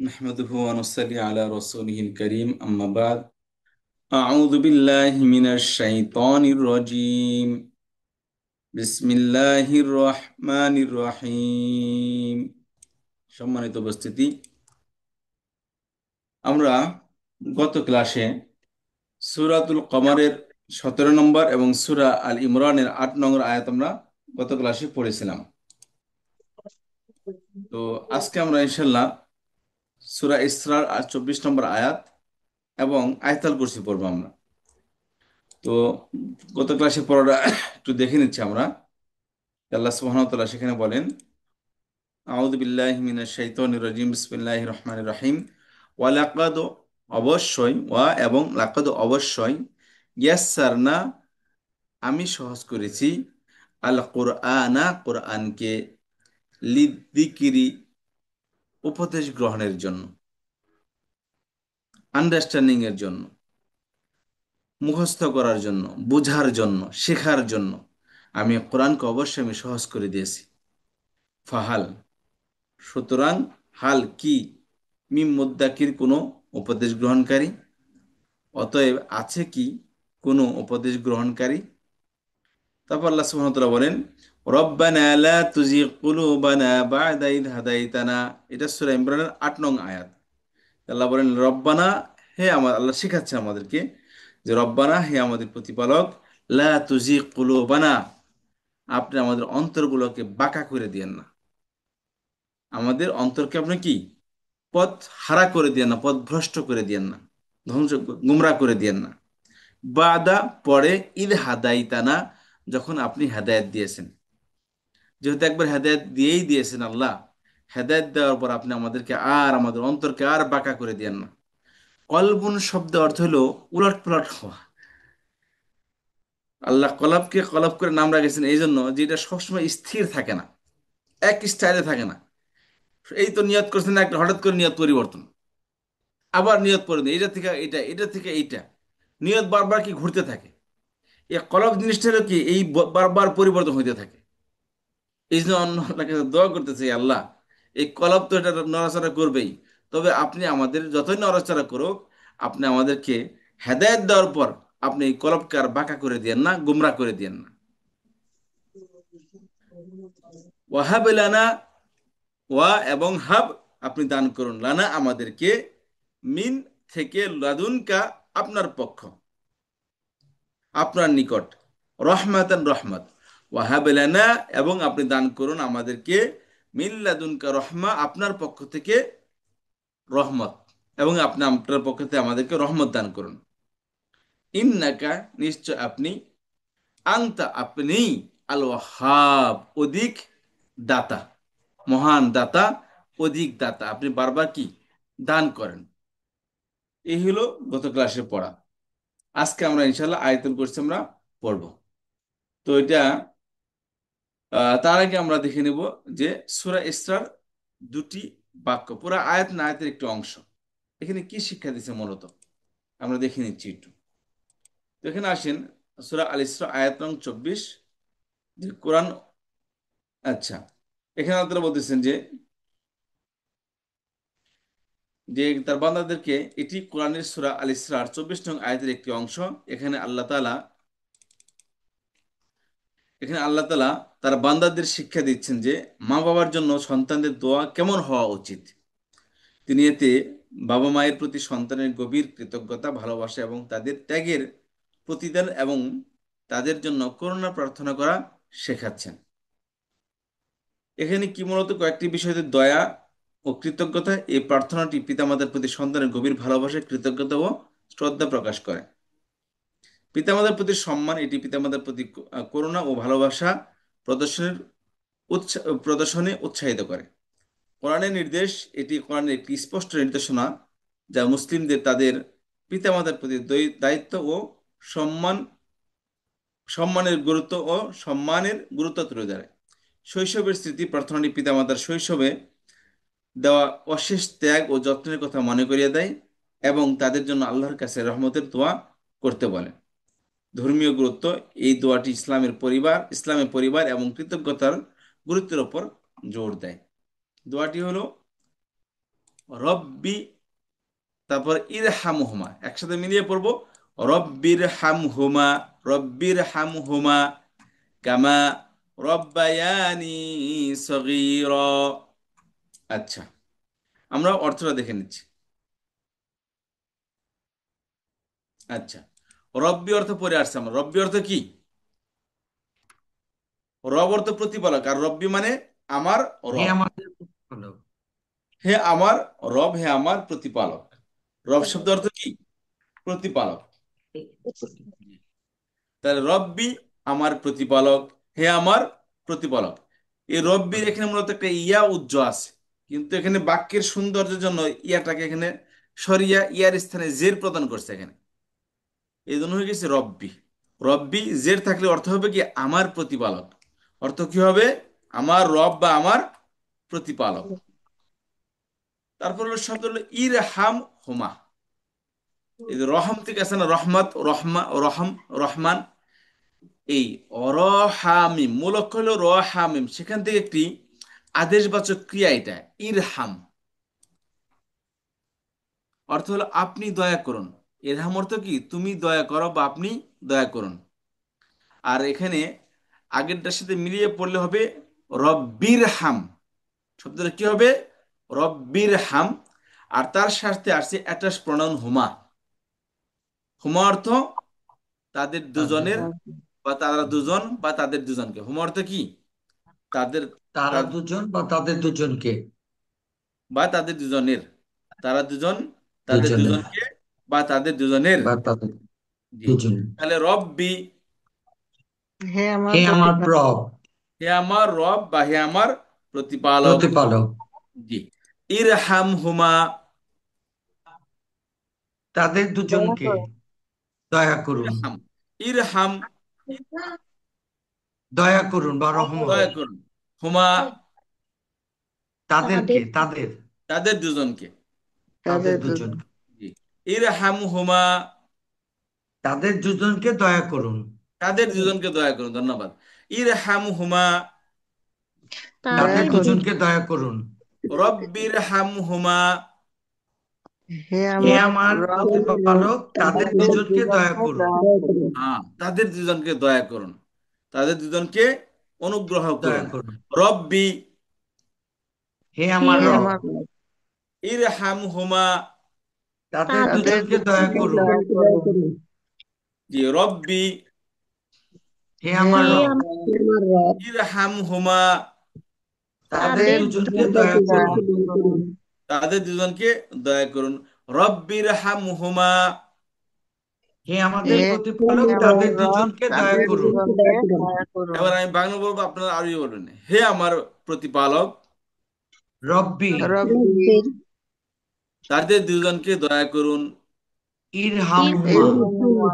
نحمده ونصلي على رسوله الكريم أما بعد أعوذ بالله من الشيطان الرجيم بسم الله الرحمن الرحيم সম্মানিত উপস্থিতি, আমরা গত ক্লাসে সূরাতুল কমারের 17 নম্বর এবং সূরা আল ইমরানের 8 নম্বর আয়াত আমরা গত ক্লাসে পড়েছিলাম। তো আজকে আমরা ইনশাল্লাহ সূরা ইসরার 24 নম্বর আয়াত এবং আয়াতুল কুরসি পড়বো আমরা। তো গত ক্লাসে পড়াটা একটু দেখে নিচ্ছি আমরা। আল্লাহ সুবহানাহু ওয়া তাআলা সেখানে বলেন, আউযু বিল্লাহি মিনাশ শাইতানির রাজিম, বিসমিল্লাহির রহমানির রহিম। ওয়া লাকাদ, অবশ্যই, ওয়া এবং লাকাদ অবশ্যই, ইয়াসসারনা আমি সহজ করেছি, আল কোরআনা কোরআনকে, লিযিকরি উপদেশ গ্রহণের জন্য, আন্ডারস্ট্যান্ডিং এর জন্য, মুখস্থ করার জন্য, বোঝার জন্য, শেখার জন্য আমি কোরআনকে অবশ্যই আমি সহজ করে দিয়েছি। ফাহাল, সুতরাং, হাল কি, মিম মুদ্দাকির কোনো উপদেশ গ্রহণকারী, অতএব আছে কি কোনো উপদেশ গ্রহণকারী। তারপর আল্লাহ সুবহানাহু ওয়া তাআলা বলেন, রব্বানা লা তুজিগ কুলুবানা বা'দা ইদ হাদাইতানা। এটা সূরা ইমরানের 8 নং আয়াত। আল্লাহ বলেন রব্বানা, হে আমার আল্লাহ শেখাচ্ছেন আমাদেরকে যে রব্বানা, হে আমাদের প্রতিপালক, লা তুজিগ কুলুবানা, আপনি আমাদের অন্তরগুলোকে বাঁকা করে দিয়েন না। আমাদের অন্তরকে আপনি কি পথ হারা করে দিয়েন না, পথ ভ্রষ্ট করে দিয়েন না, ধ্বংস, গুমরা করে দিয়েন না। বাদা, পরে, ঈদ হাদাইতানা, যখন আপনি হেদায়েত দিয়েছেন। যেহেতু একবার হেদায়েত দিয়েই দিয়েছেন আল্লাহ, হেদায়েত দেওয়ার পর আপনি আমাদেরকে আর আমাদের অন্তরকে আর বাঁকা করে দিয়েন না। কলবুন শব্দ অর্থ হলো উলট পালট হওয়া। আল্লাহ কলাবকে কলাব করে নাম রাখেছেন এই জন্য যে এটা সবসময় স্থির থাকে না, এক স্টাইলে থাকে না। এই তো নিয়ত করছেন একটা, হঠাৎ করে নিয়ত পরিবর্তন, আবার নিয়ত পরে এটা থেকে এটা, এটা থেকে এইটা, নিয়ত বারবার কি ঘুরতে থাকে। এই কলব জিনিসটা হলো কি, এই বারবার পরিবর্তন হইতে থাকে। এই জন্য অন্য আল্লাহর কাছে দোয়া করতেছে, আল্লাহ এই কলব তো এটা নড়াচড়া করবেই, তবে আপনি আমাদের যতই নড়াচড়া করুক, আপনি আমাদেরকে হেদায়েত দেওয়ার পর আপনি এই কলবকে আর বাঁকা করে দিয়েন না, গুমরা করে দিয়েন না। ওয়াহাব লানা, ওয়া এবং হাব, আপনি দান করুন, লানা আমাদেরকে, মিন থেকে, লাদুনকা আপনার পক্ষ, আপনার নিকট, রহমাতান রহমত, ওয়াহাব লানা এবং আপনি দান করুন আমাদেরকে, মিন লাদুনকা রহমা আপনার পক্ষ থেকে রহমত, এবং আপনি আপনার পক্ষ থেকে আমাদেরকে রহমত দান করুন। ইন্নাকা, নিশ্চয় আপনি, আনতা আপনি, আল ওয়াহাব অধিক দাতা, মহান দাতা, অধিক দাতা, আপনি বারবার কি দান করেন। এই হলো গত ক্লাসে পড়া। আজকে আমরা ইনশাল্লাহ আয়াতুল কুরসি আমরা পড়ব। তো এটা তার আগে আমরা দেখে নেব যে সূরা ইসরার দুটি বাক্য, পুরো আয়াত না আয়াতের একটু অংশ, এখানে কি শিক্ষা দিচ্ছে মূলত আমরা দেখে নিচ্ছি একটু। তো এখানে আসেন, সূরা আল ইসরা আয়াত নং 24, যে কোরআন, আচ্ছা, এখানে আপনারা বলতেছেন যে তার বান্দাদেরকে, এটি কোরআনের সূরা আল ইসরার 24 নং আয়াতের একটি অংশ। এখানে আল্লাহ তাআলা, তার বান্দাদের শিক্ষা দিচ্ছেন যে মা বাবার জন্য সন্তানদের দোয়া কেমন হওয়া উচিত। তিনি এতে বাবা মায়ের প্রতি সন্তানের গভীর কৃতজ্ঞতা, ভালোবাসা এবং তাদের ত্যাগের প্রতিদান এবং তাদের জন্য করুণা প্রার্থনা করা শেখাচ্ছেন। এখানে কি মূলত কয়েকটি বিষয়তে দয়া ও কৃতজ্ঞতা, এই প্রার্থনাটি পিতামাতার প্রতি সন্তানের গভীর ভালোবাসা, কৃতজ্ঞতা ও শ্রদ্ধা প্রকাশ করে। পিতামাতার প্রতি সম্মান, এটি পিতামাতার প্রতি করুণা ও ভালোবাসা প্রদর্শনের প্রদর্শনে উৎসাহিত করে। কোরআনের নির্দেশ, এটি কোরআনের একটি স্পষ্ট নির্দেশনা যা মুসলিমদের তাদের পিতামাতার প্রতি দায়িত্ব ও সম্মান, সম্মানের গুরুত্ব তুলে ধরে। শৈশবের স্মৃতি, প্রার্থনাটি পিতামাতার শৈশবে দেওয়া অশেষ ত্যাগ ও যত্নের কথা মনে করিয়ে দেয় এবং তাদের জন্য আল্লাহর কাছে রহমতের দোয়া করতে বলে। ধর্মীয় গুরুত্ব, এই দোয়াটি ইসলামের পরিবার এবং কৃতজ্ঞতার গুরুত্বের উপর জোর দেয়। দোয়াটি হলো রব্বি, তারপর ইরহামহুমা, একসাথে মিলিয়ে পড়বো। রব্বির হামহুমা, রব্বির হামহুমা কামা রব্বায়ানি সগীরা। আচ্ছা, আমরা অর্থটা দেখে নিচ্ছি। আচ্ছা, রব্বি অর্থ পরে আসছে আমার। রব্বি অর্থ কি? রব অর্থ প্রতিপালক, আর রব্বি মানে আমার হে রব। আমাদের প্রতিপালক। হে আমার রব, হে আমার প্রতিপালক। রব শব্দ অর্থ কি? প্রতিপালক। তাহলে রব্বি আমার প্রতিপালক, হে আমার প্রতিপালক। এই রব্বির প্রতিপালক। এখানে মূলত একটা ইয়া উজ্জ আছে, কিন্তু এখানে বাক্যের সৌন্দর্যের জন্য ইয়াটাকে এখানে সরিয়া ইয়ার স্থানে জের প্রদান করছে এখানে। এই জন্য হয়ে গেছে রব্বি। রব্বি জের থাকলে অর্থ হবে কি আমার প্রতিপালক। অর্থ কি হবে? আমার রব বা আমার প্রতিপালক। তারপর হলো শব্দ হলো ইরহাম হুমা। এই যে রহম থেকে আছে না, রহমত, রহমা, রহম, রহমান, এই অরহামিম মূল অক্ষর হলো রহামিম, সেখান থেকে একটি আদেশবাচক ক্রিয়া এটা, ইরহাম। অর্থ হলো আপনি দয়া করুন। ইরহাম অর্থ কি? তুমি দয়া করো বা আপনি দয়া করুন। আর এখানে আগেরটার সাথে মিলিয়ে পড়লে হবে রব্বির হাম। শব্দটা কি হবে? রব্বির হাম। আর তার সাথে আসছে অ্যাটাচ প্রনাউন হুমা। হুমা অর্থ তাদের তাদের, দুজনের, বা তারা দুজন বা তাদের দুজনকে। হুমা অর্থ কি? তাদের, তারা তা- দুজন বা তাদের দুজনকে। বা তাদের দুজনের, তারা দুজন তাদের দুজনের দুজনকে বা তাদের দুজনের। বা তাদের জি। দুজন। তাহলে রব্বি, হে আমার হে আমার প্রতিপালক। প্রভ, হে আমার রব বা হে আমার প্রতিপালক। প্রতিপালক। জি। ইরহাম হুমা, তাদের দয়া দুজনকে করো। দয়া করুন। ইরহাম, ইরহাম, দয়া করুন বা রহমত। দয়া করুন। হুমা, তাদেরকে, তাদের তাদের, তাদের দুজনকে। তাদের তাদের দুজন দুজনকে। জি। ইরহাম হুমা, তাদের দুজনকে দয়া করুন। তাদের দুজনকে দয়া করুন। ধন্যবাদ। ইরহাম হুমা, দয়া তাদের করুন। দুজনকে দয়া করুন। রব্বির হাম হুমা, হে হে আমার আমার রব, প্রতিপালক, তাদের তাদের দুজনকে দয়া দুজনকে করুন। দয়া করুন। হ্যাঁ, তাদের দুজনকে দয়া করুন, তাদের দুজনকে অনুগ্রহ দয়া করুন। করুন। রব্বি, হে হে আমার রব, আমার রব, ইরহাম হুমা। তাদের তাদের দুজনকে দয়া দুজনকে করুন। দয়া করুন। জি। রব্বি, হে হে আমার রব, আমার রব, ইরহাম হুমা, তাদের তাদের দুজনকে দয়া দুজনকে করুন। দয়া করুন। তাদের দুজনকে দয়া করুন। রব্বির হাম হুমা। হে আমাদের হে প্রতিপালক, আমার তাদের রব, দুজনকে দয়া তাদের করুন। দুজনকে দয়া করুন। এবার আমি বাংলা বলবো, আপনারা আরবি বলবেন। হে আমার প্রতিপালক, রব্বি রব্বি তাদের দুজনকে দয়া করুন। ইরহামহুমা, ইরহামহুমা,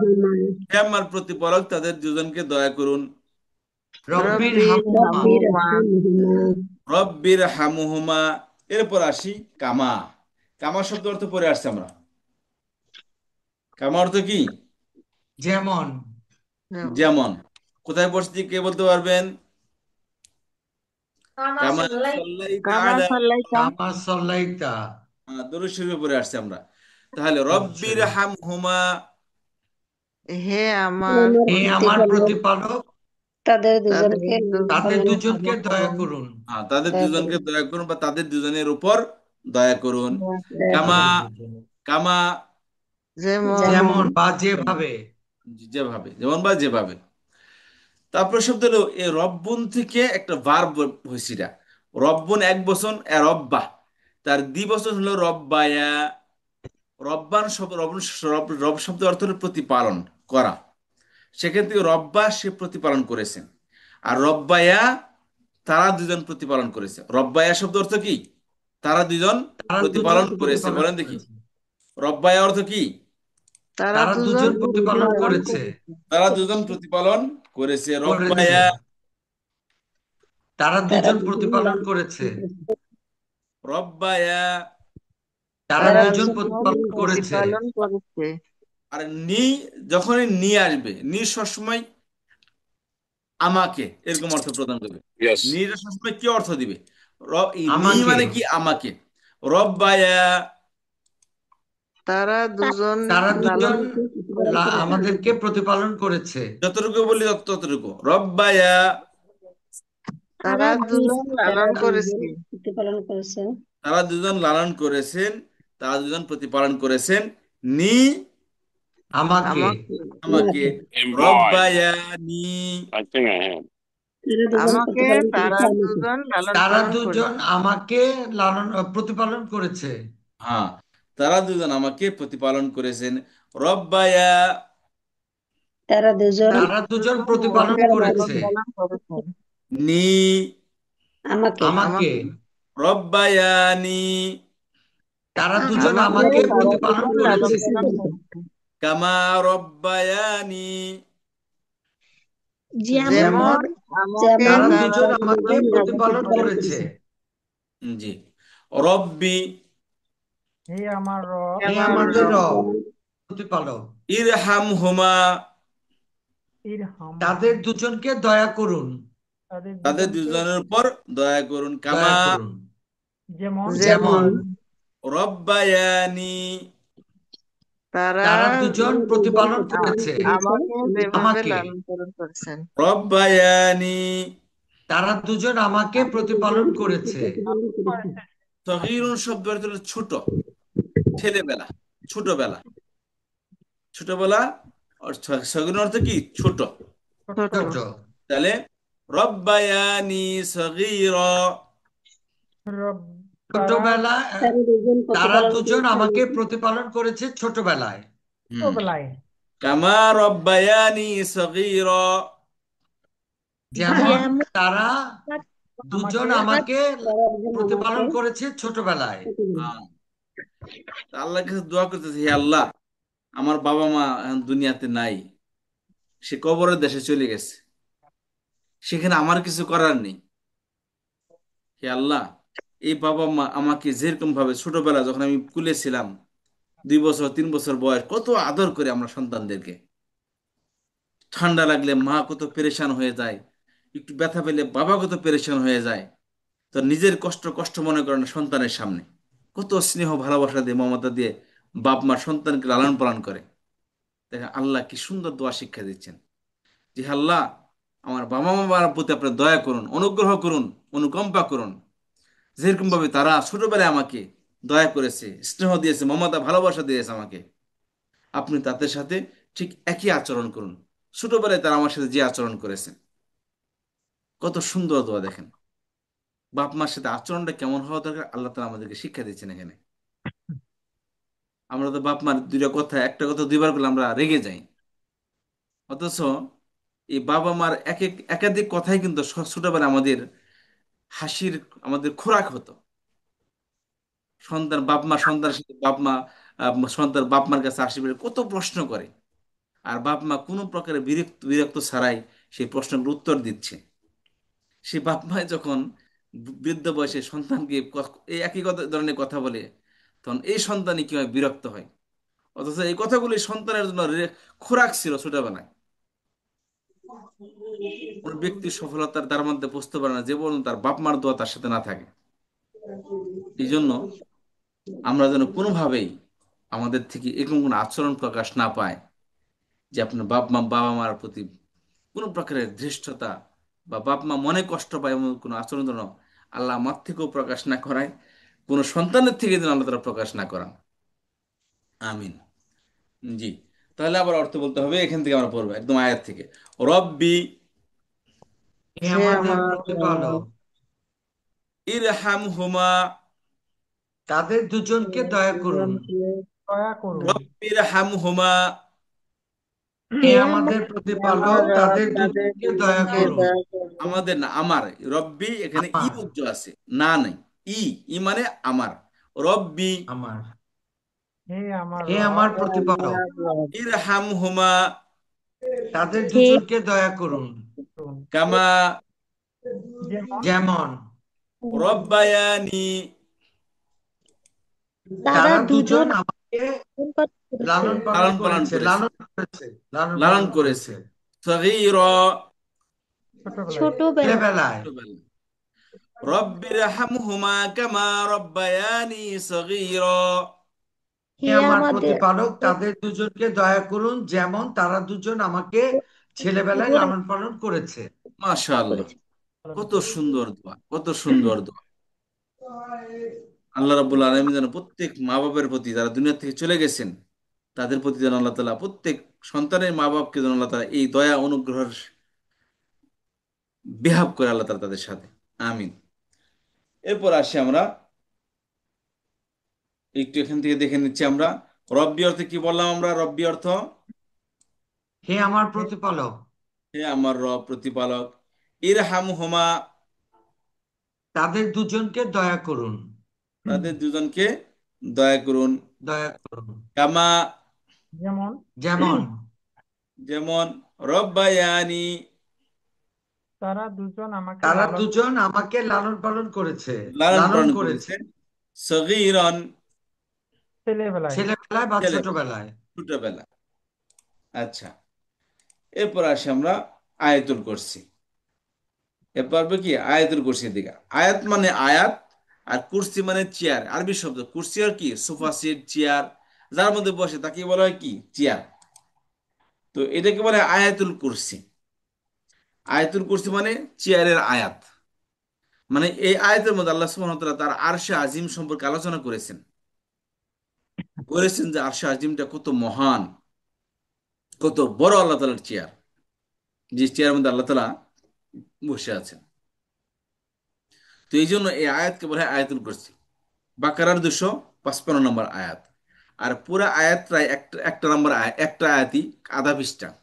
হে আমার প্রতিপালক, তাদের দুজনকে দয়া করুন। রব্বির রব্বি হামহুমা। ইরহামহুমা। রব্বির হামুহুমা। এরপর আসি কামা। কামা শব্দ অর্থ পরে আসছে আমরা। কামা অর্থ কি? যেমন, যেমন। কোথায় পড়ছি কে বলতে পারবেন? কামা সাল্লাইতা কামা আলা, সাল্লাইতা। কামা সল্লাইতা। দরুদ শরীফে পড়ে আসছে আমরা। তাহলে দরুদ রব্বির শরীফ। হামহুমা, হে আমার হে আমার প্রতিপালক, প্রতিপালক, তাদের তাদের দুজনকে দুজনকে দয়া দয়া করুন। করুন। তাদের দয়া দুজনকে করুন। দয়া করুন বা তাদের দুজনের উপর দয়া করুন। দয়া কামা, করুন। তাদের দুজন, কামা, যেমন যেমন বা যেমন, যেভাবে। যেভাবে, যেমন বা যেভাবে। তারপর শব্দ হলো এ রব্বুন থেকে একটা ভার্ব হয়েছে এটা। রব্বুন এক বচন, এ রব্বা। তার দ্বিবচন হলো রব্বায়া। রব্বান শব্দ, রব শব্দ অর্থ হলো প্রতিপালন করা। সেক্ষেত্রে রব্বা সে প্রতিপালন করেছেন। আর রব্বায়া তারা দুজন প্রতিপালন করেছে। রব্বায়া শব্দ অর্থ কি? তারা দুজন তারা দুজন প্রতিপালন করেছে। প্রতিপালন বলেন দেখি, করেছে। রব্বায়া অর্থ কি? তারা তারা দুজন দুজন প্রতিপালন প্রতিপালন করেছে। করেছে। তারা দুজন প্রতিপালন করেছে। করেছে। রব্বায়া, তারা দুজন প্রতিপালন করেছে। রব্বায়া। তারা তারা দুজন দুজন প্রতিপালন করেছে। প্রতিপালন করেছে। আর নি, যখনই নি আসবে, নি সবসময় আমাকে এরকম অর্থ প্রদান করবে। Yes. নিটা সবসময় কি অর্থ দিবে? এই নি আমাকে। মানে কি? আমাকে। রব্বায়া, তারা দুজন তারা লালন দুজন আমাদেরকে প্রতিপালন করেছে। যতটুকু বলি ততটুকু, রব্বায়া, তারা দুজন লালন করেছে তারা দুজন লালন করেছেন, তারা দুজন প্রতিপালন করেছেন, নি, আমাকে আমাকে আমাকে, And boy, রব্বায়ানি, I think I have. আমাকে তারা দুজন লালন তারা পালন দুজন করেছে। আমাকে প্রতিপালন করেছে। হ্যাঁ, তারা দুজন আমাকে প্রতিপালন করেছেন, রব্বায়া, তারা তারা দুজন দুজন প্রতিপালন আমাকে লালন করেছে পালন করেছেন। নি, আমাকে। আমাকে রব্বায়ানি, তারা দুজন আমাকে আমাকে তারা প্রতিপালন দুজন লালন করেছে পালন করেছে। কামা রব্বায়ানি, যেমন আমাকে তারা তারা দুজন আমাকে দুজন লালন প্রতিপালন পালন করেছে। করেছে। জি, রব্বি, হে আমার আমাদের রব, রব, প্রতিপালক, ইরহাম হুমা, তাদের দুজনকে দয়া করুন, তাদের দুজনের উপর দয়া করুন, কামা দয়া করুন, যেমন যেমন রব্বায়ানি, তারা তারা দুজন প্রতিপালন আ- করেছে আমাকে যেভাবে আমাকে। লালন পালন করেছেন। রব্বায়ানি, তারা দুজন আমাকে প্রতিপালন করেছে। সগীরুন শব্দ অর্থ হলো ছোট, ছেলেবেলা, ছোটবেলা, ছোটবেলা, আর সগীরুন অর্থ কি, ছোট। ছোট ছোট, তাহলে রব্বায়ানি সগীরা, ছোটবেলা, তারা দুজন আমাকে প্রতিপালন করেছে ছোটবেলায়। হুম, কামা রব্বায়ানি সগীরা, যেমন তারা দুজন আমাকে প্রতিপালন করেছে ছোটবেলায়। হ্যাঁ, তা আল্লাহর কাছে দোয়া করতেছে, হে আল্লাহ, আমার বাবা মা এখন দুনিয়াতে নাই, সে কবরের দেশে চলে গেছে, সেখানে আমার কিছু করার নেই। হে আল্লাহ, এই বাবা মা আমাকে যেরকম ভাবে ছোটবেলা যখন আমি কুলে ছিলাম, 2 বছর 3 বছর বয়স, কত আদর করে আমরা সন্তানদেরকে। ঠান্ডা লাগলে মা কত পেরেশান হয়ে যায়, একটু ব্যথা পেলে বাবা কত পেরেশান হয়ে যায়। তো নিজের কষ্ট কষ্ট মনে করে না সন্তানের সামনে, কত স্নেহ ভালোবাসা দিয়ে মমতা দিয়ে বাপ মা সন্তানকে লালন পালন করে। দেখেন আল্লাহ কি সুন্দর দোয়া শিক্ষা দিচ্ছেন, যে হে আল্লাহ, আমার বাবা মার প্রতি আপনি দয়া করুন, অনুগ্রহ করুন, অনুকম্পা করুন। যেরকম ভাবে তারা ছোটবেলায় আমাকে দয়া করেছে, স্নেহ দিয়েছে, মমতা ভালোবাসা দিয়েছে আমাকে, আপনি তাদের সাথে ঠিক একই আচরণ করুন, ছোটবেলায় তারা আমার সাথে যে আচরণ করেছে। কত সুন্দর দোয়া দেখেন, বাপ মার সাথে আচরণটা কেমন হওয়া দরকার আল্লাহ তাআলা আমাদেরকে শিক্ষা দিচ্ছেন এখানে। আমরা তো বাপ মার দুইটা কথা, একটা কথা দুইবার করলে আমরা রেগে যাই, অথচ এই বাবা মার এক এক একাধিক কথাই কিন্তু ছোটবেলায় আমাদের হাসির, আমাদের খোরাক হতো। সন্তান বাপ মা সন্তানের সাথে বাপ মা, সন্তান বাপ মার কাছে আসে বলে কত প্রশ্ন করে, আর বাপ মা কোনো প্রকারের বিরক্ত বিরক্ত ছাড়াই সেই প্রশ্নগুলোর উত্তর দিচ্ছে। সেই বাপ মা যখন বৃদ্ধ বয়সে সন্তানকে এই একই কথা ধরনের কথা বলে, তখন এই সন্তানই কি হয়, বিরক্ত হয়। অথচ এই কথাগুলি সন্তানের জন্য খোরাক ছিল ছোটবেলায়। কোন ব্যক্তির সফলতার তার মধ্যে বুঝতে পারে না যে পর্যন্ত তার বাপ মার দোয়া তার সাথে না থাকে। এই জন্য আমরা যেন কোনোভাবেই আমাদের থেকে এরকম কোনো আচরণ প্রকাশ না পায়, যে আপনার বাবা মার প্রতি কোনো প্রকারের ধৃষ্টতা বা বাপ মা মনে কষ্ট পায় এমন কোনো আচরণ যেন আল্লাহ আমার থেকেও প্রকাশ না করায়, কোনো সন্তানের থেকে যেন আল্লাহ তারা প্রকাশ না করান। আমিন। জি, তাহলে আবার অর্থ বলতে হবে, এখান থেকে আমরা পড়বো একদম আয়াত থেকে। রব্বি, হে হে আমাদের আমার রব, প্রতিপালক, ইরহাম হুমা, তাদের দুজনকে দয়া করুন। দুজনকে রব্বির হাম হুমা, হে আমাদের হে আমার প্রতিপালক, রব, তাদের তাদের দুজনকে দয়া দুজনকে করুন। দয়া করুন। আমাদের না, আমার। রব্বি এখানে ই আমার, উজ্জ আছে, না নাই, ই, ই মানে আমার। রব্বি আমার, হে আমার হে প্রতিপালক, আমার রব, ইরহাম হুমা, তাদের দুজনকে দয়া করুন, কামা যেমন রব্বায়ানি, তারা দুজন আমাকে লালন পালন লালন পালন করেছে, করেছে, লালন করেছে, লালন লালন পালন করেছে। করেছে সগীরা, ছেলেবেলায়। ছোটবেলায়। রব্বির হামহুমা কামা রব্বায়ানি সগীরা। হে আমার প্রতিপালক, তাদের দুজনকে দয়া করুন যেমন তারা দুজন আমাকে ছেলেবেলায় লালন পালন করেছে। মাশাআল্লাহ, কত সুন্দর দোয়া, কত সুন্দর দোয়া। আল্লাহ রাব্বুল আলামিন যেন প্রত্যেক মা বাবার প্রতি যারা দুনিয়া থেকে চলে গেছেন তাদের প্রতি যেন আল্লাহ তাআলা প্রত্যেক সন্তানের মা বাপকে যেন আল্লাহ তাআলা এই দয়া অনুগ্রহের বিহাব করে আল্লাহ তাআলা তাদের সাথে। আমিন। এরপর আসি আমরা একটু এখান থেকে দেখে নিচ্ছি আমরা রব্বি অর্থে কি বললাম আমরা? রব্বি অর্থ হে আমার প্রতিপালক, হে আমার রব প্রতিপালক। ইরহামহুমা, তাদের দুজনকে দয়া করুন, তাদের দুজনকে দয়া করুন। দয়া করুন, কামা, যেমন যেমন রব্বায়ানি, তারা দুজন আমাকে লালন পালন করেছে, লালন লালন পালন করেছে করেছে। সগীরন, ছেলেবেলায় বা ছেলে, ছোটবেলায়। ছোটবেলা। আচ্ছা, এরপর আসি আমরা আয়াতুল কুরসি। এরপর হবে কি আয়াতুল কুরসির দিকে। আয়াত মানে আয়াত, আর কুরসি মানে চেয়ার। আরবি শব্দ কুরসি আর কি সোফা সেট চেয়ার, যার মধ্যে বসে তাকে বলা হয় কি চেয়ার। তো এটাকে বলে আয়াতুল কুরসি। আয়াতুল কুরসি মানে চেয়ারের আয়াত। মানে এই আয়াতের মধ্যে আল্লাহ সুবহানাহু ওয়া তাআলা তার আরশে আজিম সম্পর্কে আলোচনা করেছেন। বলেছেন যে আরশে আজিমটা কত মহান, কত বড় আল্লাহ তাআলার চেয়ার, যে চেয়ারের মধ্যে আল্লাহ তাআলা বসে আছেন। তো এই জন্য এই আয়াতকে বলা হয় আয়াতুল কুরসি। বাকারার 255 নম্বর আয়াত। আর পুরা আয়াত প্রায় একটা একটা নম্বর আয়াত, একটা আয়াতই আধা পৃষ্ঠা।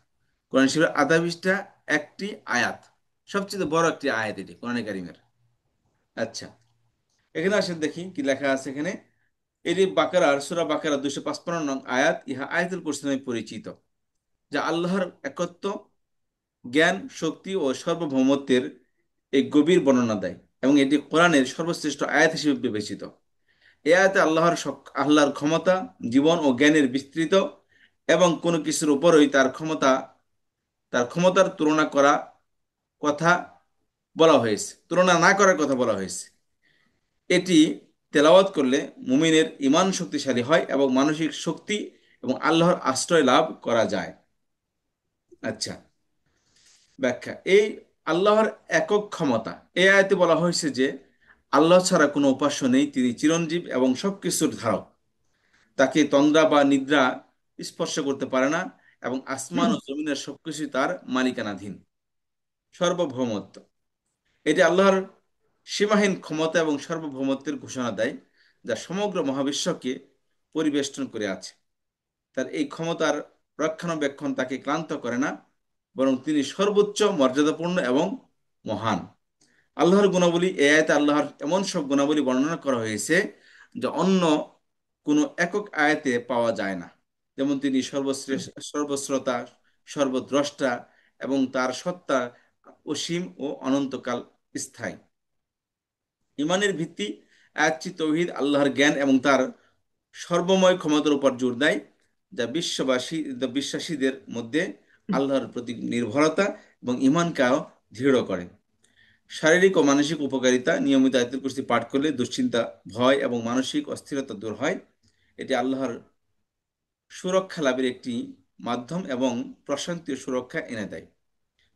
কোরআন শরীফের আধা পৃষ্ঠা একটি আয়াত, সবচেয়ে বড় একটি আয়াত এটি কোরআনে কারিমের। আচ্ছা, এখানে আসেন দেখি কি লেখা আছে এখানে। এটি বাকারার সূরা বাকারার 255 নং আয়াত। ইহা আয়াতুল কুরসি নামে পরিচিত, যা আল্লাহর একত্ব, জ্ঞান, শক্তি ও সার্বভৌমত্বের এই গভীর বর্ণনা দেয় এবং এটি কোরআনের সর্বশ্রেষ্ঠ আয়াত হিসেবে বিবেচিত। এ আয়াতে আল্লাহর ক্ষমতা, জীবন ও জ্ঞানের বিস্তৃত এবং কোনো কিছুর উপরই তার ক্ষমতার তুলনা করা কথা বলা হয়েছে, তুলনা না করার কথা বলা হয়েছে। এটি তেলাওয়াত করলে মুমিনের ঈমান শক্তিশালী হয় এবং মানসিক শক্তি এবং আল্লাহর আশ্রয় লাভ করা যায়। আচ্ছা, ব্যাখ্যা। এই আল্লাহর একক ক্ষমতা, এই আয়াতে বলা হয়েছে যে আল্লাহ ছাড়া কোনো উপাস্য নেই, তিনি চিরঞ্জীব এবং সবকিছুর ধারক। তাকে তন্দ্রা বা নিদ্রা স্পর্শ করতে পারে না এবং আসমান ও জমিনের সবকিছুই তার মালিকানাধীন। সার্বভৌমত্ব, এটি আল্লাহর সীমাহীন ক্ষমতা এবং সার্বভৌমত্বের ঘোষণা দেয়, যা সমগ্র মহাবিশ্বকে পরিবেষ্টন করে আছে। তার এই ক্ষমতার রক্ষণাবেক্ষণ তাকে ক্লান্ত করে না, বরং তিনি সর্বোচ্চ মর্যাদাপূর্ণ এবং মহান। আল্লাহর গুণাবলী, এই আয়াতে আল্লাহর এমন সব গুণাবলী বর্ণনা করা হয়েছে যা অন্য কোনো একক আয়াতে পাওয়া যায় না। যেমন তিনি সর্বশ্রেষ্ঠ, সর্বশ্রোতা, সর্বদ্রষ্টা এবং তার সত্তা অসীম ও অনন্তকাল স্থায়ী। ইমানের ভিত্তি আয়াতটি তৌহিদ, আল্লাহর জ্ঞান এবং তার সর্বময় ক্ষমতার উপর জোর দেয়, যা বিশ্বাসীদের মধ্যে আল্লাহর প্রতি নির্ভরতা এবং ইমানকে আরও দৃঢ় করে। শারীরিক ও মানসিক উপকারিতা, নিয়মিত আয়াতুল কুরসি পাঠ করলে দুশ্চিন্তা, ভয় এবং মানসিক অস্থিরতা দূর হয়। এটি আল্লাহর সুরক্ষা লাভের একটি মাধ্যম এবং প্রশান্তি ও সুরক্ষা এনে দেয়।